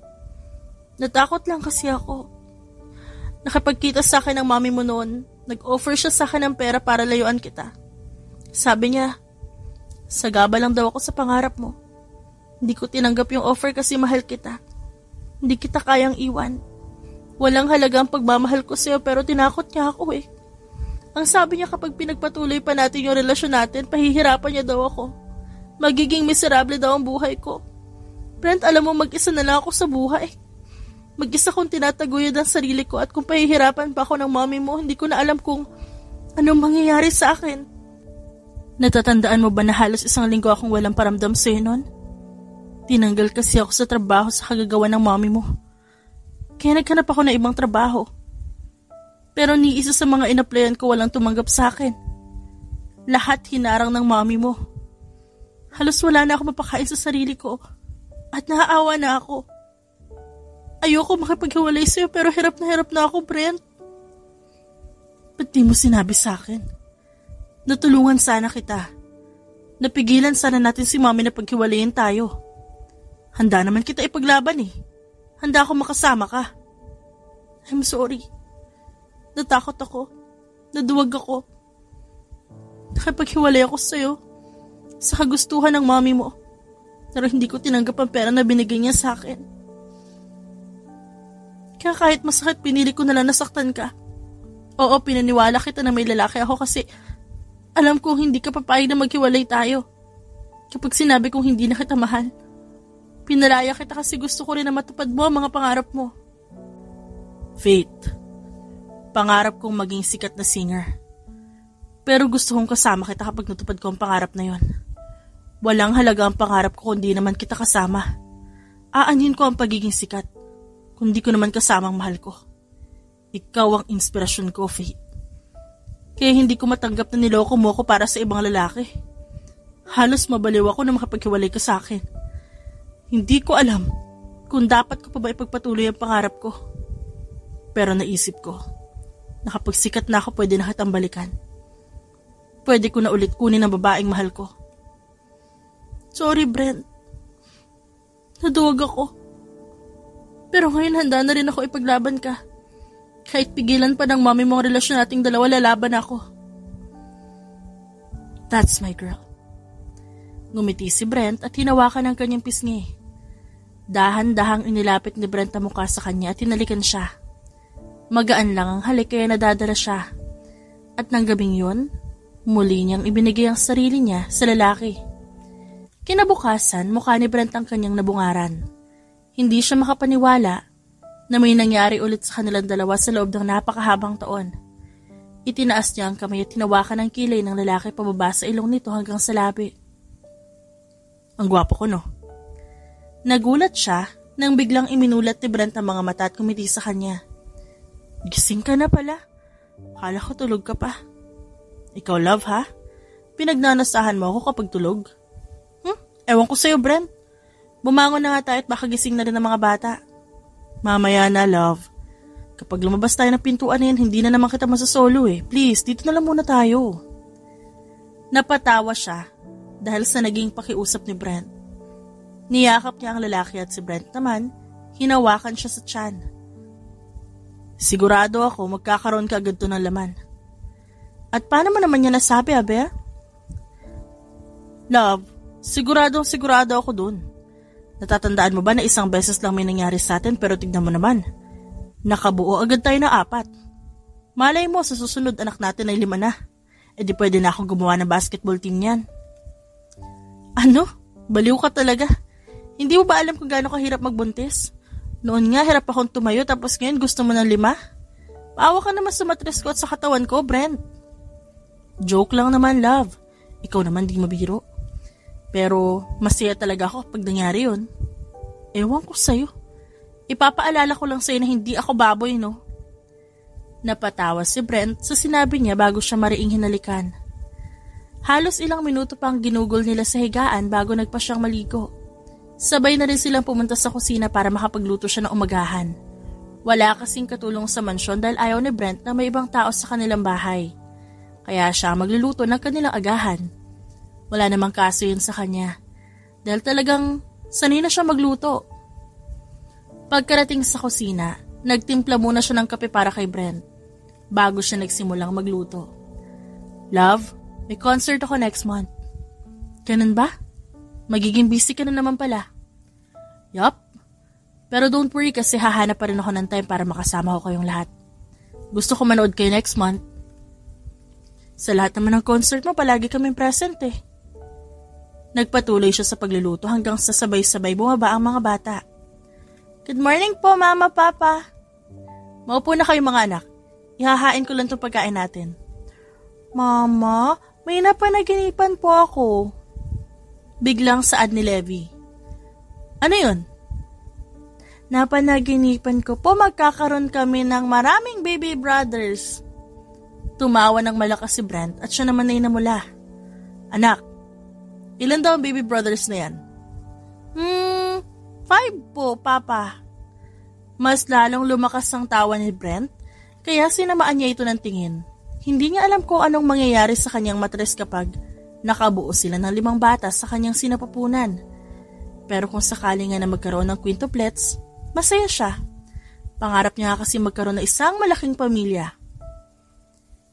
Speaker 1: Natakot lang kasi ako. Nakapagkita sa akin ng mami mo noon, nag-offer siya sa akin ng pera para layuan kita. Sabi niya, sagaba lang daw ako sa pangarap mo. Hindi ko tinanggap yung offer kasi mahal kita. Hindi kita kayang iwan. Walang halaga ang pagmamahal ko sa'yo pero tinakot niya ako eh. Ang sabi niya kapag pinagpatuloy pa natin yung relasyon natin, pahihirapan niya daw ako. Magiging miserable daw ang buhay ko. Brent, alam mo mag-isa na lang ako sa buhay. Mag-isa kong tinataguyod ang sarili ko at kung pahihirapan pa ako ng mami mo, hindi ko na alam kung anong mangyayari sa akin. Natatandaan mo ba na halos 1 linggo akong walang paramdam sa'yo nun? Tinanggal kasi ako sa trabaho sa kagagawa ng mami mo. Kaya naghanap ako ng ibang trabaho. Pero ni isa sa mga inaplayan ko walang tumanggap sa akin. Lahat hinarang ng mami mo. Halos wala na ako mapakain sa sarili ko. At naaawa na ako. Ayoko makipaghiwalay sa'yo pero hirap na ako, Brent. Ba't di mo sinabi sa akin? Natulungan sana kita. Napigilan sana natin si mami na paghiwalayin tayo. Handa naman kita ipaglaban eh. Handa ako makasama ka. I'm sorry. Natakot ako. Naduwag ako. Nakipaghiwalay ako sa'yo. Sa kagustuhan ng mami mo. Pero hindi ko tinanggap ang pera na binigay niya sa akin. Kaya kahit masakit, pinili ko na lang nasaktan ka. Oo, pinaniwala kita na may lalaki ako kasi alam kong hindi ka papayag na maghiwalay tayo. Kapag sinabi kong hindi na kita mahal, pinalaya kita kasi gusto ko rin na matupad mo ang mga pangarap mo. Faith, pangarap kong maging sikat na singer. Pero gusto kong kasama kita kapag natupad ko ang pangarap na yon. Walang halaga ang pangarap ko kung di naman kita kasama. Aanhin ko ang pagiging sikat. Kung di ko naman kasama ang mahal ko. Ikaw ang inspirasyon ko, Faith. Kaya hindi ko matanggap na niloko mo ako para sa ibang lalaki. Halos mabaliw ako na makapaghiwalay ka sa akin. Hindi ko alam kung dapat ko pa ba ipagpatuloy ang pangarap ko. Pero naisip ko, nakapagsikat na ako pwede na kitang balikan. Pwede ko na ulit kunin ang babaeng mahal ko. Sorry, Brent. Naduwag ako. Pero ngayon handa na rin ako ipaglaban ka. Kahit pigilan pa ng mami mo ang relasyon nating dalawa, lalaban ako. That's my girl. Ngumiti si Brent at hinawakan ang kanyang pisngi. Dahan-dahang inilapit ni Brent ang mukha sa kanya at hinalikan siya. Magaan lang ang halik kaya nadadala siya. At nang gabing yun, muli niyang ibinigay ang sarili niya sa lalaki. Kinabukasan, mukha ni Brent ang kanyang nabungaran. Hindi siya makapaniwala na may nangyari ulit sa kanilang dalawa sa loob ng napakahabang taon. Itinaas niya ang kamay at hinawakan ang kilay ng lalaki pababa sa ilong nito hanggang sa labi. Ang gwapo ko, no? Nagulat siya nang biglang iminulat ni Brent ang mga mata at kumiti sa kanya. Gising ka na pala. Kala ko tulog ka pa. Ikaw, love, ha? Pinagnanasahan mo ako kapag tulog? Ewan ko sa'yo, Brent. Bumangon na nga tayo at baka gising na rin ang mga bata. Mamaya na, love. Kapag lumabas tayo ng pintuan na yan, hindi na naman kita masasolo eh. Please, dito na lang muna tayo. Napatawa siya dahil sa naging pakiusap ni Brent. Niyakap niya ang lalaki at si Brent naman, hinawakan siya sa tiyan. Sigurado ako magkakaroon ka agad to ng laman. At paano mo naman niya nasabi, abe? Love, sigurado ako dun. Natatandaan mo ba na isang beses lang may nangyari sa atin pero tignan mo naman. Nakabuo agad tayo ng 4. Malay mo sa susunod anak natin ay 5 na. E di pwede na akong gumawa ng basketball team niyan. Ano? Baliw ka talaga. Hindi mo ba alam kung gaano kahirap magbuntis? Noon nga hirap akong tumayo tapos ngayon gusto mo ng 5? Paawa ka naman sa matres ko at sa katawan ko, Brent. Joke lang naman, love. Ikaw naman di mabiro. Pero masaya talaga ako kapag nangyari yun. Ewan ko sa'yo. Ipapaalala ko lang sa'yo na hindi ako baboy, no? Napatawa si Brent sa sinabi niya bago siya mariing hinalikan. Halos ilang minuto pang ginugol nila sa higaan bago nagpa siyang maligo. Sabay na rin silang pumunta sa kusina para makapagluto siya ng umagahan. Wala kasing katulong sa mansyon dahil ayaw ni Brent na may ibang tao sa kanilang bahay. Kaya siya magluluto ng kanilang agahan. Wala namang kaso yun sa kanya. Dahil talagang sanay na siya magluto. Pagkarating sa kusina, nagtimpla muna siya ng kape para kay Brent. Bago siya nagsimulang magluto. Love, may concert ako next month. Ganun ba? Magiging busy ka na naman pala. Yup. Pero don't worry kasi hahanap pa rin ako ng time para makasama ko kayong lahat. Gusto ko manood kayo next month. Sa lahat naman ng concert mo, palagi kaming present eh. Nagpatuloy siya sa pagluluto hanggang sa sabay-sabay bumaba ang mga bata. Good morning po, Mama, Papa. Maupo na kayo mga anak. Ihahain ko lang itong pagkain natin. Mama, may napanaginipan po ako. Biglang saad ni Levi. Ano yun? Napanaginipan ko po magkakaroon kami ng maraming baby brothers. Tumawa ng malakas si Brent at siya naman ay namula. Anak, ilan daw ang baby brothers na yan? 5 po, Papa. Mas lalong lumakas ang tawa ni Brent, kaya sinamaan niya ito ng tingin. Hindi niya alam kung anong mangyayari sa kanyang matres kapag nakabuo sila ng 5 bata sa kanyang sinapupunan. Pero kung sakali nga na magkaroon ng quintuplets, masaya siya. Pangarap niya kasi magkaroon ng isang malaking pamilya.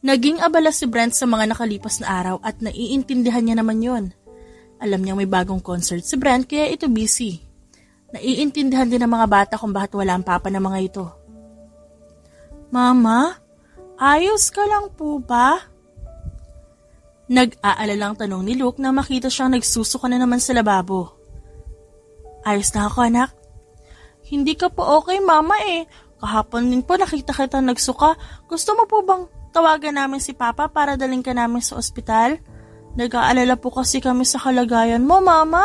Speaker 1: Naging abala si Brent sa mga nakalipas na araw at naiintindihan niya naman yon. Alam niyang may bagong concert si Brent kaya ito busy. Naiintindihan din ng mga bata kung bakit wala ang papa ng mga ito. Mama, ayos ka lang po ba? Nag-aalalang tanong ni Luke na makita siyang nagsusuka na naman sa lababo. Ayos na ako, anak. Hindi ka po okay, Mama eh. Kahapon din po nakita kita nagsuka. Gusto mo po bang tawagan namin si Papa para daling ka namin sa ospital? Nag-aalala po kasi kami sa kalagayan mo, Mama.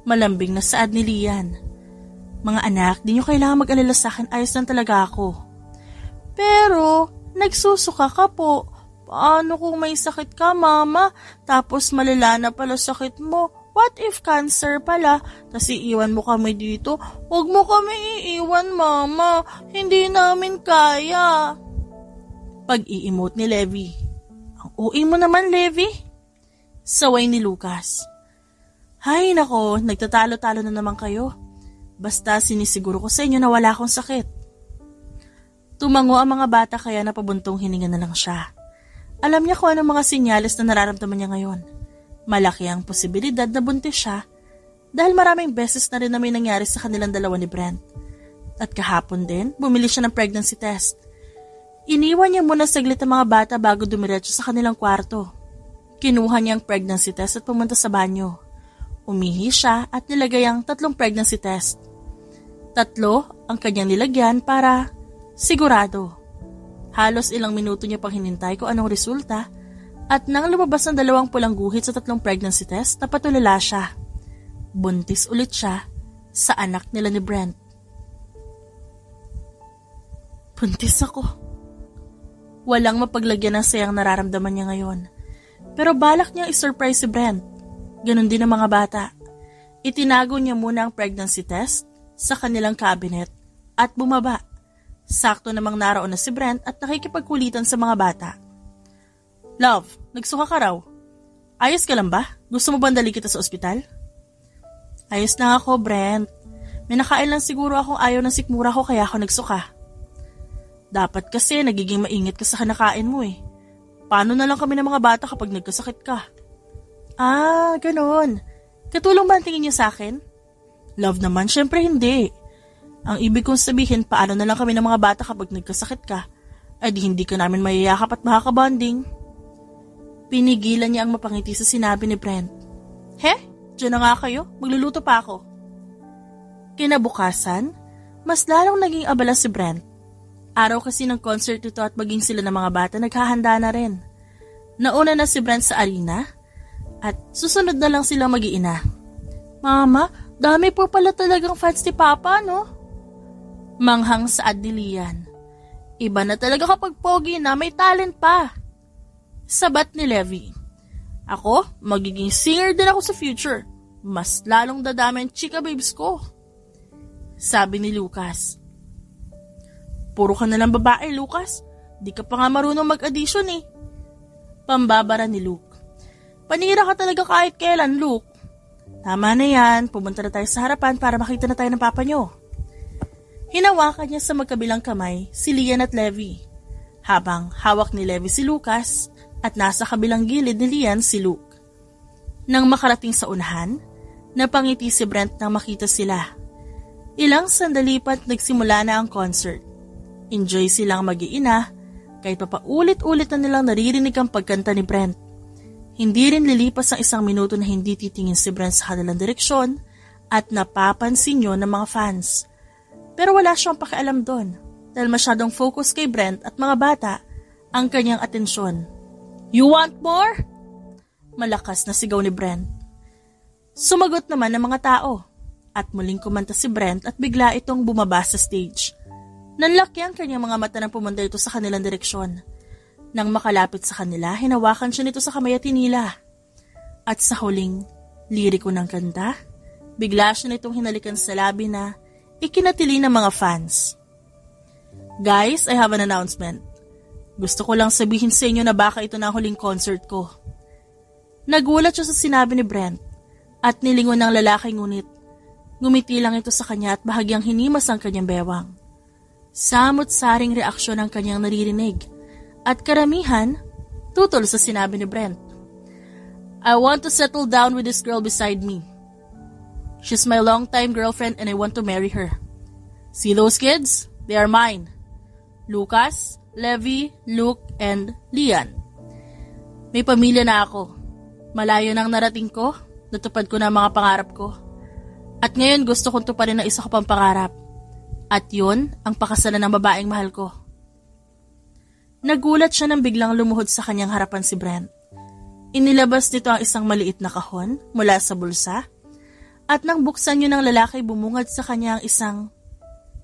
Speaker 1: Malambing na saad ni Lian. Mga anak, di nyo kailangan mag-alala sa akin. Ayos lang talaga ako. Pero, nagsusuka ka po. Paano kung may sakit ka, Mama? Tapos malala na pala sakit mo. What if cancer pala? Tas iiwan mo kami dito? Huwag mo kami iiwan, Mama. Hindi namin kaya. Pag-i-emote ni Levi. Ang uwi mo naman, Levi. Saway ni Lucas. Hay nako, nagtatalo-talo na naman kayo. Basta sinisiguro ko sa inyo na wala akong sakit. Tumango ang mga bata kaya napabuntong hininga na lang siya. Alam niya kung anong mga senyales na nararamdaman niya ngayon. Malaki ang posibilidad na buntis siya dahil maraming beses na rin na may nangyari sa kanilang dalawa ni Brent. At kahapon din, bumili siya ng pregnancy test. Iniwan niya muna saglit ang mga bata bago dumiretso sa kanilang kwarto. Kinuha niya ang pregnancy test at pumunta sa banyo. Umihi siya at nilagay ang 3 pregnancy test. 3 ang kanyang nilagyan para sigurado. Halos ilang minuto niya pang hinintay kung anong resulta at nang lumabas ng 2 pulang guhit sa 3 pregnancy test, napatulala siya. Buntis ulit siya sa anak nila ni Brent. Buntis ako. Walang mapaglagyan ng sayang nararamdaman niya ngayon. Pero balak niya i-surprise si Brent. Ganon din ang mga bata. Itinago niya muna ang pregnancy test sa kanilang cabinet at bumaba. Sakto namang naroon na si Brent at nakikipagkulitan sa mga bata. Love, nagsuka ka raw. Ayos ka lang ba? Gusto mo ba dali kita sa ospital? Ayos na ako, Brent. May nakain lang siguro akong ayaw ng sikmura ko kaya ako nagsuka. Dapat kasi nagiging maingat ka sa kinakain mo eh. Paano na lang kami ng mga bata kapag nagkasakit ka? Ah, ganon. Katulong ba ang tingin niyo sa akin? Love naman, syempre hindi. Ang ibig kong sabihin, paano na lang kami ng mga bata kapag nagkasakit ka? Ay di hindi ka namin mayayakap at makakabonding. Pinigilan niya ang mapangiti sa sinabi ni Brent. He? Diyan na nga kayo? Magluluto pa ako. Kinabukasan, mas lalong naging abala si Brent. Araw kasi ng concert ito at maging sila ng mga bata naghahanda na rin. Nauna na si Brent sa arena at susunod na lang silang mag-iina. Mama, dami po pala talagang fans ni Papa, no? Manghang saad ni Lian. Iba na talaga kapag pogi na may talent pa. Sabat ni Levi. Ako, magiging singer din ako sa future. Mas lalong dadami ang chika babes ko. Sabi ni Lucas. Puro ka na lang babae, Lucas. Di ka pa nga marunong mag-audition eh. Pambabara ni Luke. Panira ka talaga kahit kailan, Luke. Tama na yan, pumunta na tayo sa harapan para makita na tayo ng papa nyo. Hinawakan niya sa magkabilang kamay si Lian at Levi, habang hawak ni Levi si Lucas at nasa kabilang gilid ni Lian si Luke. Nang makarating sa unahan, napangiti si Brent nang makita sila. Ilang sandali pa't nagsimula na ang concert. Enjoy silang mag-iina kahit papaulit-ulit na nilang naririnig ang pagkanta ni Brent. Hindi rin lilipas ang 1 minuto na hindi titingin si Brent sa kanilang direksyon at napapansin yun ng mga fans. Pero wala siyang pakialam doon dahil masyadong focus kay Brent at mga bata ang kanyang atensyon. You want more? Malakas na sigaw ni Brent. Sumagot naman ng mga tao at muling kumanta si Brent at bigla itong bumaba sa stage. Nanlaki ang kanyang mga mata nang pumunta ito sa kanilang direksyon. Nang makalapit sa kanila, hinawakan siya nito sa kamay at tinila. At sa huling liriko ng kanta, bigla siya nitong hinalikan sa labi na ikinatili ng mga fans. Guys, I have an announcement. Gusto ko lang sabihin sa inyo na baka ito na ang huling concert ko. Nagulat siya sa sinabi ni Brent at nilingon ng lalaki ngunit ngumiti lang ito sa kanya at bahagyang hinimas ang kanyang bewang. Samot-saring reaksyon ang kanyang naririnig at karamihan tutol sa sinabi ni Brent. I want to settle down with this girl beside me. She's my longtime girlfriend and I want to marry her. See those kids? They are mine. Lucas, Levi, Luke, and Lian. May pamilya na ako. Malayo nang narating ko, natupad ko na ang mga pangarap ko. At ngayon gusto kong tuparin ang isa ko pang pangarap. At yun ang pakasalan ng babaeng mahal ko. Nagulat siya nang biglang lumuhod sa kanyang harapan si Brent. Inilabas nito ang isang maliit na kahon mula sa bulsa at nang buksan yun ng lalaki bumungad sa kanya ang isang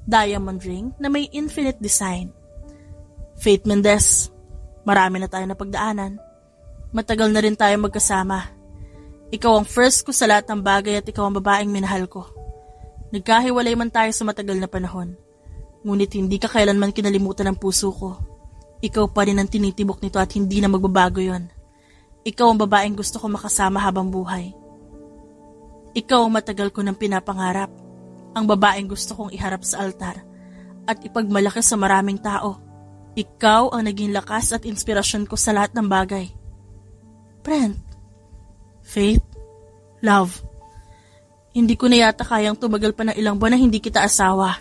Speaker 1: diamond ring na may infinite design. Faith Mendez, Marami na tayo napagdaanan. Matagal na rin tayo magkasama. Ikaw ang first ko sa lahat ng bagay at ikaw ang babaeng minahal ko. Nagkahiwalay man tayo sa matagal na panahon. Ngunit hindi ka kailanman kinalimutan ng puso ko. Ikaw pa rin ang tinitibok nito at hindi na magbabago yon. Ikaw ang babaeng gusto ko makasama habang buhay. Ikaw ang matagal ko nang pinapangarap. Ang babaeng gusto kong iharap sa altar at ipagmalaki sa maraming tao. Ikaw ang naging lakas at inspirasyon ko sa lahat ng bagay. Brent, Faith, love, hindi ko na yata kayang tumagal pa ng ilang buwan na hindi kita asawa.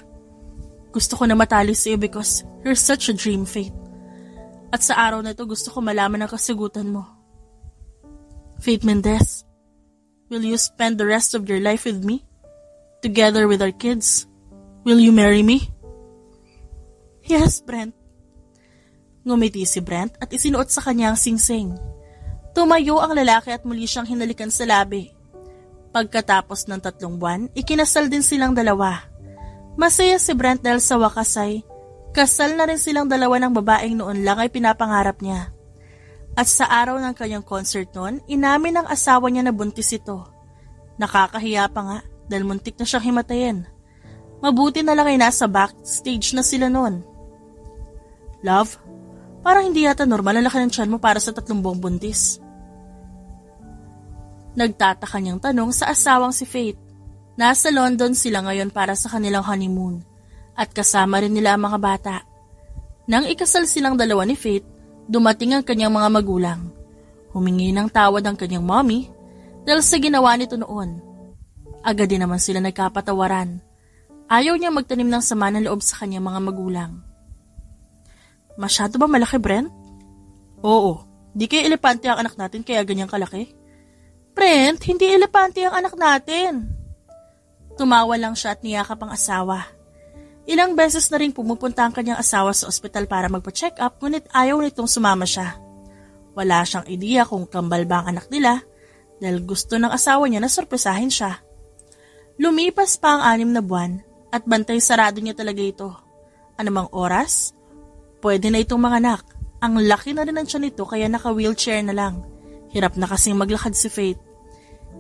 Speaker 1: Gusto ko na matali sa iyo because you're such a dream, Faith. At sa araw na ito gusto ko malaman ang kasagutan mo. Faith Mendez, will you spend the rest of your life with me? Together with our kids? Will you marry me? Yes, Brent. Ngumiti si Brent at isinuot sa kanya ang singsing. Tumayo ang lalaki at muli siyang hinalikan sa labi. Pagkatapos ng 3 buwan, ikinasal din silang dalawa. Masaya si Brent dahil sa wakas ay kasal na rin silang dalawa ng babaeng noon lang ay pinapangarap niya. At sa araw ng kanyang concert noon, inamin ng asawa niya na buntis ito. Nakakahiya pa nga dahil muntik na siyang himatayin. Mabuti na lang ay nasa backstage na sila noon. Love, parang hindi yata normal ang laki ng tiyan mo para sa 3 buwang buntis. Nagtataka niyang tanong sa asawang si Faith. Nasa London sila ngayon para sa kanilang honeymoon at kasama rin nila ang mga bata. Nang ikasal silang dalawa ni Faith, dumating ang kanyang mga magulang. Humingi ng tawad ang kanyang mommy dahil sa ginawa nito noon. Agad din naman sila nagkapatawaran. Ayaw niya magtanim ng sama ng loob sa kanyang mga magulang. Masyado ba malaki, Brent? Oo, di kayo elepante ang anak natin kaya ganyang kalaki. Brent, hindi elepante ang anak natin. Tumawa lang siya at niyakap ang asawa. Ilang beses na rin pumupunta ang kanyang asawa sa ospital para magpa-check up ngunit ayaw nitong sumama siya. Wala siyang ideya kung kambal ba ang anak nila dahil gusto ng asawa niya na sorpresahin siya. Lumipas pa ang 6 na buwan at bantay sarado niya talaga ito. Anumang oras, pwede na itong manganak. Ang laki na rin ng tiyan nito kaya naka-wheelchair na lang. Hirap na kasing maglakad si Faith.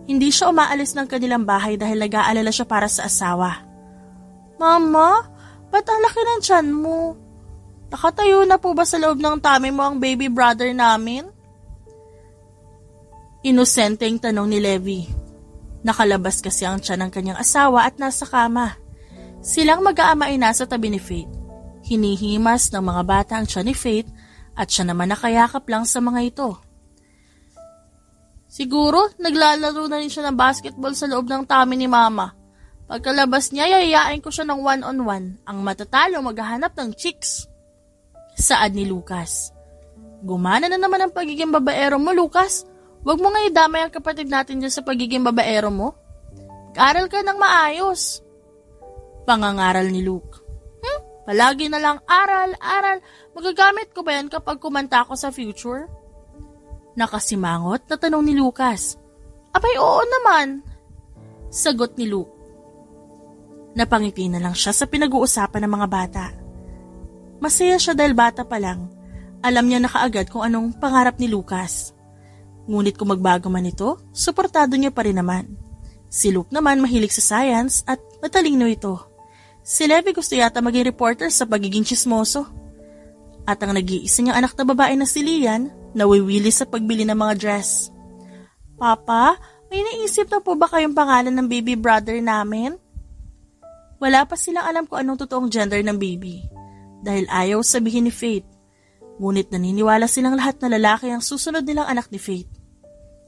Speaker 1: Hindi siya umaalis ng kanilang bahay dahil nag-aalala siya para sa asawa. Mama, ba't ang laki ng tiyan mo? Nakatayo na po ba sa loob ng tummy mo ang baby brother namin? Inosenteng tanong ni Levi. Nakalabas kasi ang tiyan ng kanyang asawa at nasa kama. Silang mag-aama ay nasa tabi ni Faith. Hinihimas ng mga bata ang tiyan ni Faith at siya naman nakayakap lang sa mga ito. Siguro, naglalaro na rin siya ng basketball sa loob ng tummy ni Mama. Pagkalabas niya, yayayain ko siya ng 1-on-1. Ang matatalo maghahanap ng chicks. Saad ni Lucas. Gumana na naman ang pagiging babaero mo, Lucas. Huwag mo nga idamay ang kapatid natin dyan sa pagiging babaero mo. Mag-aral ka ng maayos. Pangangaral ni Luke. Palagi na lang aral. Magagamit ko ba yan kapag kumanta ako sa future? Nakasimangot na tanong ni Lucas. Abay, oo naman. Sagot ni Luke. Napangiti na lang siya sa pinag-uusapan ng mga bata. Masaya siya dahil bata pa lang. Alam niya na kaagad kung anong pangarap ni Lucas. Ngunit kung magbago man ito, suportado niya pa rin naman. Si Luke naman mahilig sa science at matalino ito. Si Levi gusto yata maging reporter sa pagiging chismoso. At ang nag-iisa niyang anak na babae na si Lian, nawiwili sa pagbili ng mga dress. Papa, may naisip na po ba kayong pangalan ng baby brother namin? Wala pa silang alam kung anong totoong gender ng baby. Dahil ayaw sabihin ni Faith. Ngunit naniniwala silang lahat na lalaki ang susunod nilang anak ni Faith.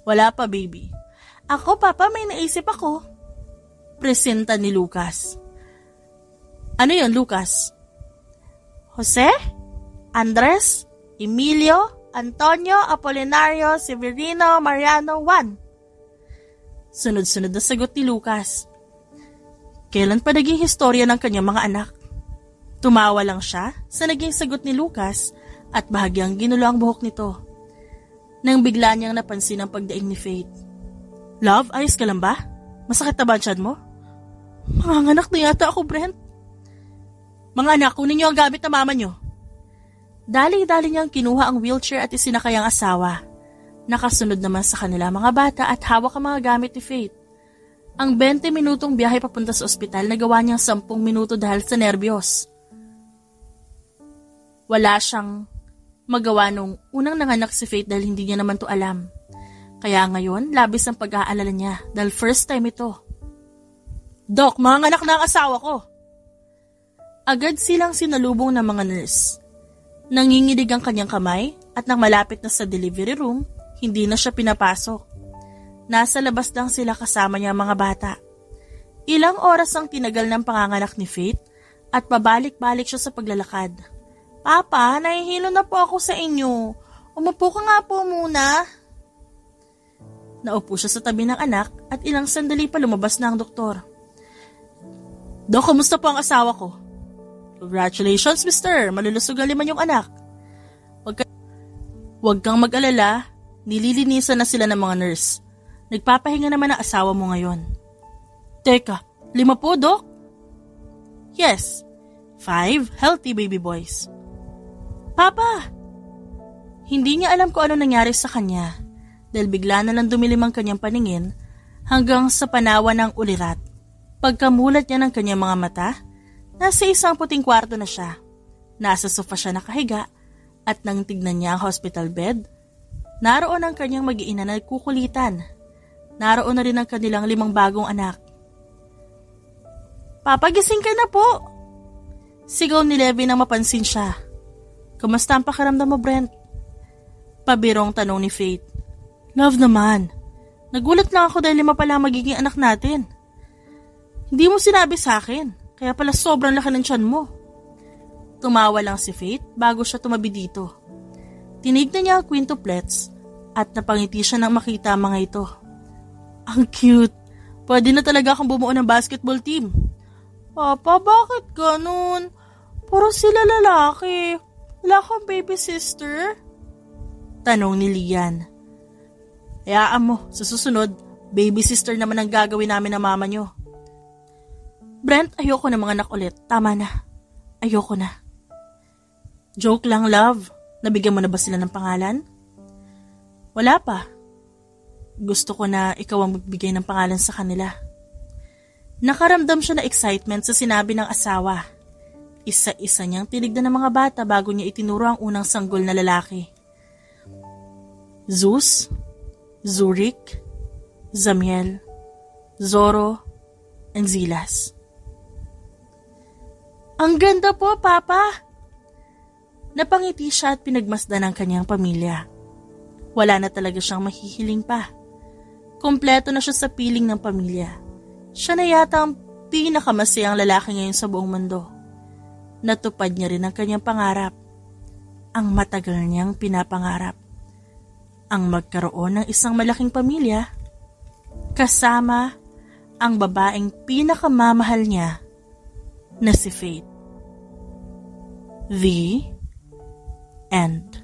Speaker 1: Wala pa, baby. Ako, Papa, may naisip ako. Presenta ni Lucas. Ano yon, Lucas? Jose? Andres? Emilio? Antonio? Apolinario? Severino? Mariano? Juan? Sunod-sunod na sagot ni Lucas. Kailan pa naging historya ng kanyang mga anak? Tumawa lang siya sa naging sagot ni Lucas at bahagyang ginulo ang buhok nito. Nang bigla niyang napansin ang pagdaing ni Faith. Love, ayos ka lang ba? Masakit na ba ang tiyan mo? Mga anak na yata ako, Brent. Mga anak, kunin niyo ang gamit na mama niyo. Dali-dali niyang kinuha ang wheelchair at isinakay ang asawa. Nakasunod naman sa kanila mga bata at hawak ang mga gamit ni Faith. Ang 20 minutong biyahe papunta sa ospital nagawa niyang 10 minuto dahil sa nerbiyos. Wala siyang magawa nung unang nanganak si Faith dahil hindi niya naman to alam. Kaya ngayon, labis ang pag-aalala niya dahil first time ito. Dok, mga anak na ang asawa ko. Agad silang sinalubong ng mga nurse. Nanginginig ang kanyang kamay at nang malapit na sa delivery room, hindi na siya pinapasok. Nasa labas lang sila kasama niya mga bata. Ilang oras ang tinagal ng panganganak ni Faith at pabalik-balik siya sa paglalakad. Papa, nahihilo na po ako sa inyo. Umupo ka nga po muna. Naupo siya sa tabi ng anak at ilang sandali pa lumabas na ang doktor. Dok, kamusta po ang asawa ko? Congratulations, mister. Malulusog ang 5 yung anak. Huwag kang mag-alala. Nililinisan na sila ng mga nurse. Nagpapahinga naman ang asawa mo ngayon. Teka, 5 po, Dok? Yes, 5 healthy baby boys. Papa! Hindi niya alam kung ano nangyari sa kanya dahil bigla na lang dumilim ang kanyang paningin hanggang sa panawa ng ulirat. Pagkamulat niya ng kanyang mga mata, nasa isang puting kwarto na siya. Nasa sofa siya nakahiga at nang tignan niya ang hospital bed, naroon ang kanyang mag-iina na nagkukulitan. Naroon na rin ang kanilang 5 bagong anak. Papa, gising ka na po! Sigaw ni Levi nang mapansin siya. Kamusta ang pakiramdam mo, Brent? Pabirong tanong ni Faith. Love naman. Nagulat lang ako dahil 5 pala magiging anak natin. Hindi mo sinabi sa akin, kaya pala sobrang laki ng tiyan mo. Tumawa lang si Faith bago siya tumabi dito. Tinignan niya ang quintuplets at napangiti siya nang makita ang mga ito. Ang cute. Pwede na talaga akong bumuo ng basketball team. Papa, bakit ganun? Puro sila lalaki. Wala kang baby sister? Tanong ni Lian. Hayaan mo, sa susunod, baby sister naman ang gagawin namin ng mama niyo. Brent, ayoko na mga anak ulit. Tama na. Ayoko na. Joke lang, love. Nabigyan mo na ba sila ng pangalan? Wala pa. Gusto ko na ikaw ang magbigay ng pangalan sa kanila. Nakaramdam siya na excitement sa sinabi ng asawa. Isa-isa niyang tinignan ng mga bata bago niya itinuro ang unang sanggol na lalaki. Zeus, Zurich, Zamiel, Zoro, and Zilas. Ang ganda po, Papa! Napangiti siya at pinagmasdan ang kanyang pamilya. Wala na talaga siyang mahihiling pa. Kompleto na siya sa piling ng pamilya. Siya na yata ang pinakamasayang lalaki ngayon sa buong mundo. Natupad niya rin ang kanyang pangarap. Ang matagal niyang pinapangarap. Ang magkaroon ng isang malaking pamilya kasama ang babaeng pinakamamahal niya na si Faith. The end.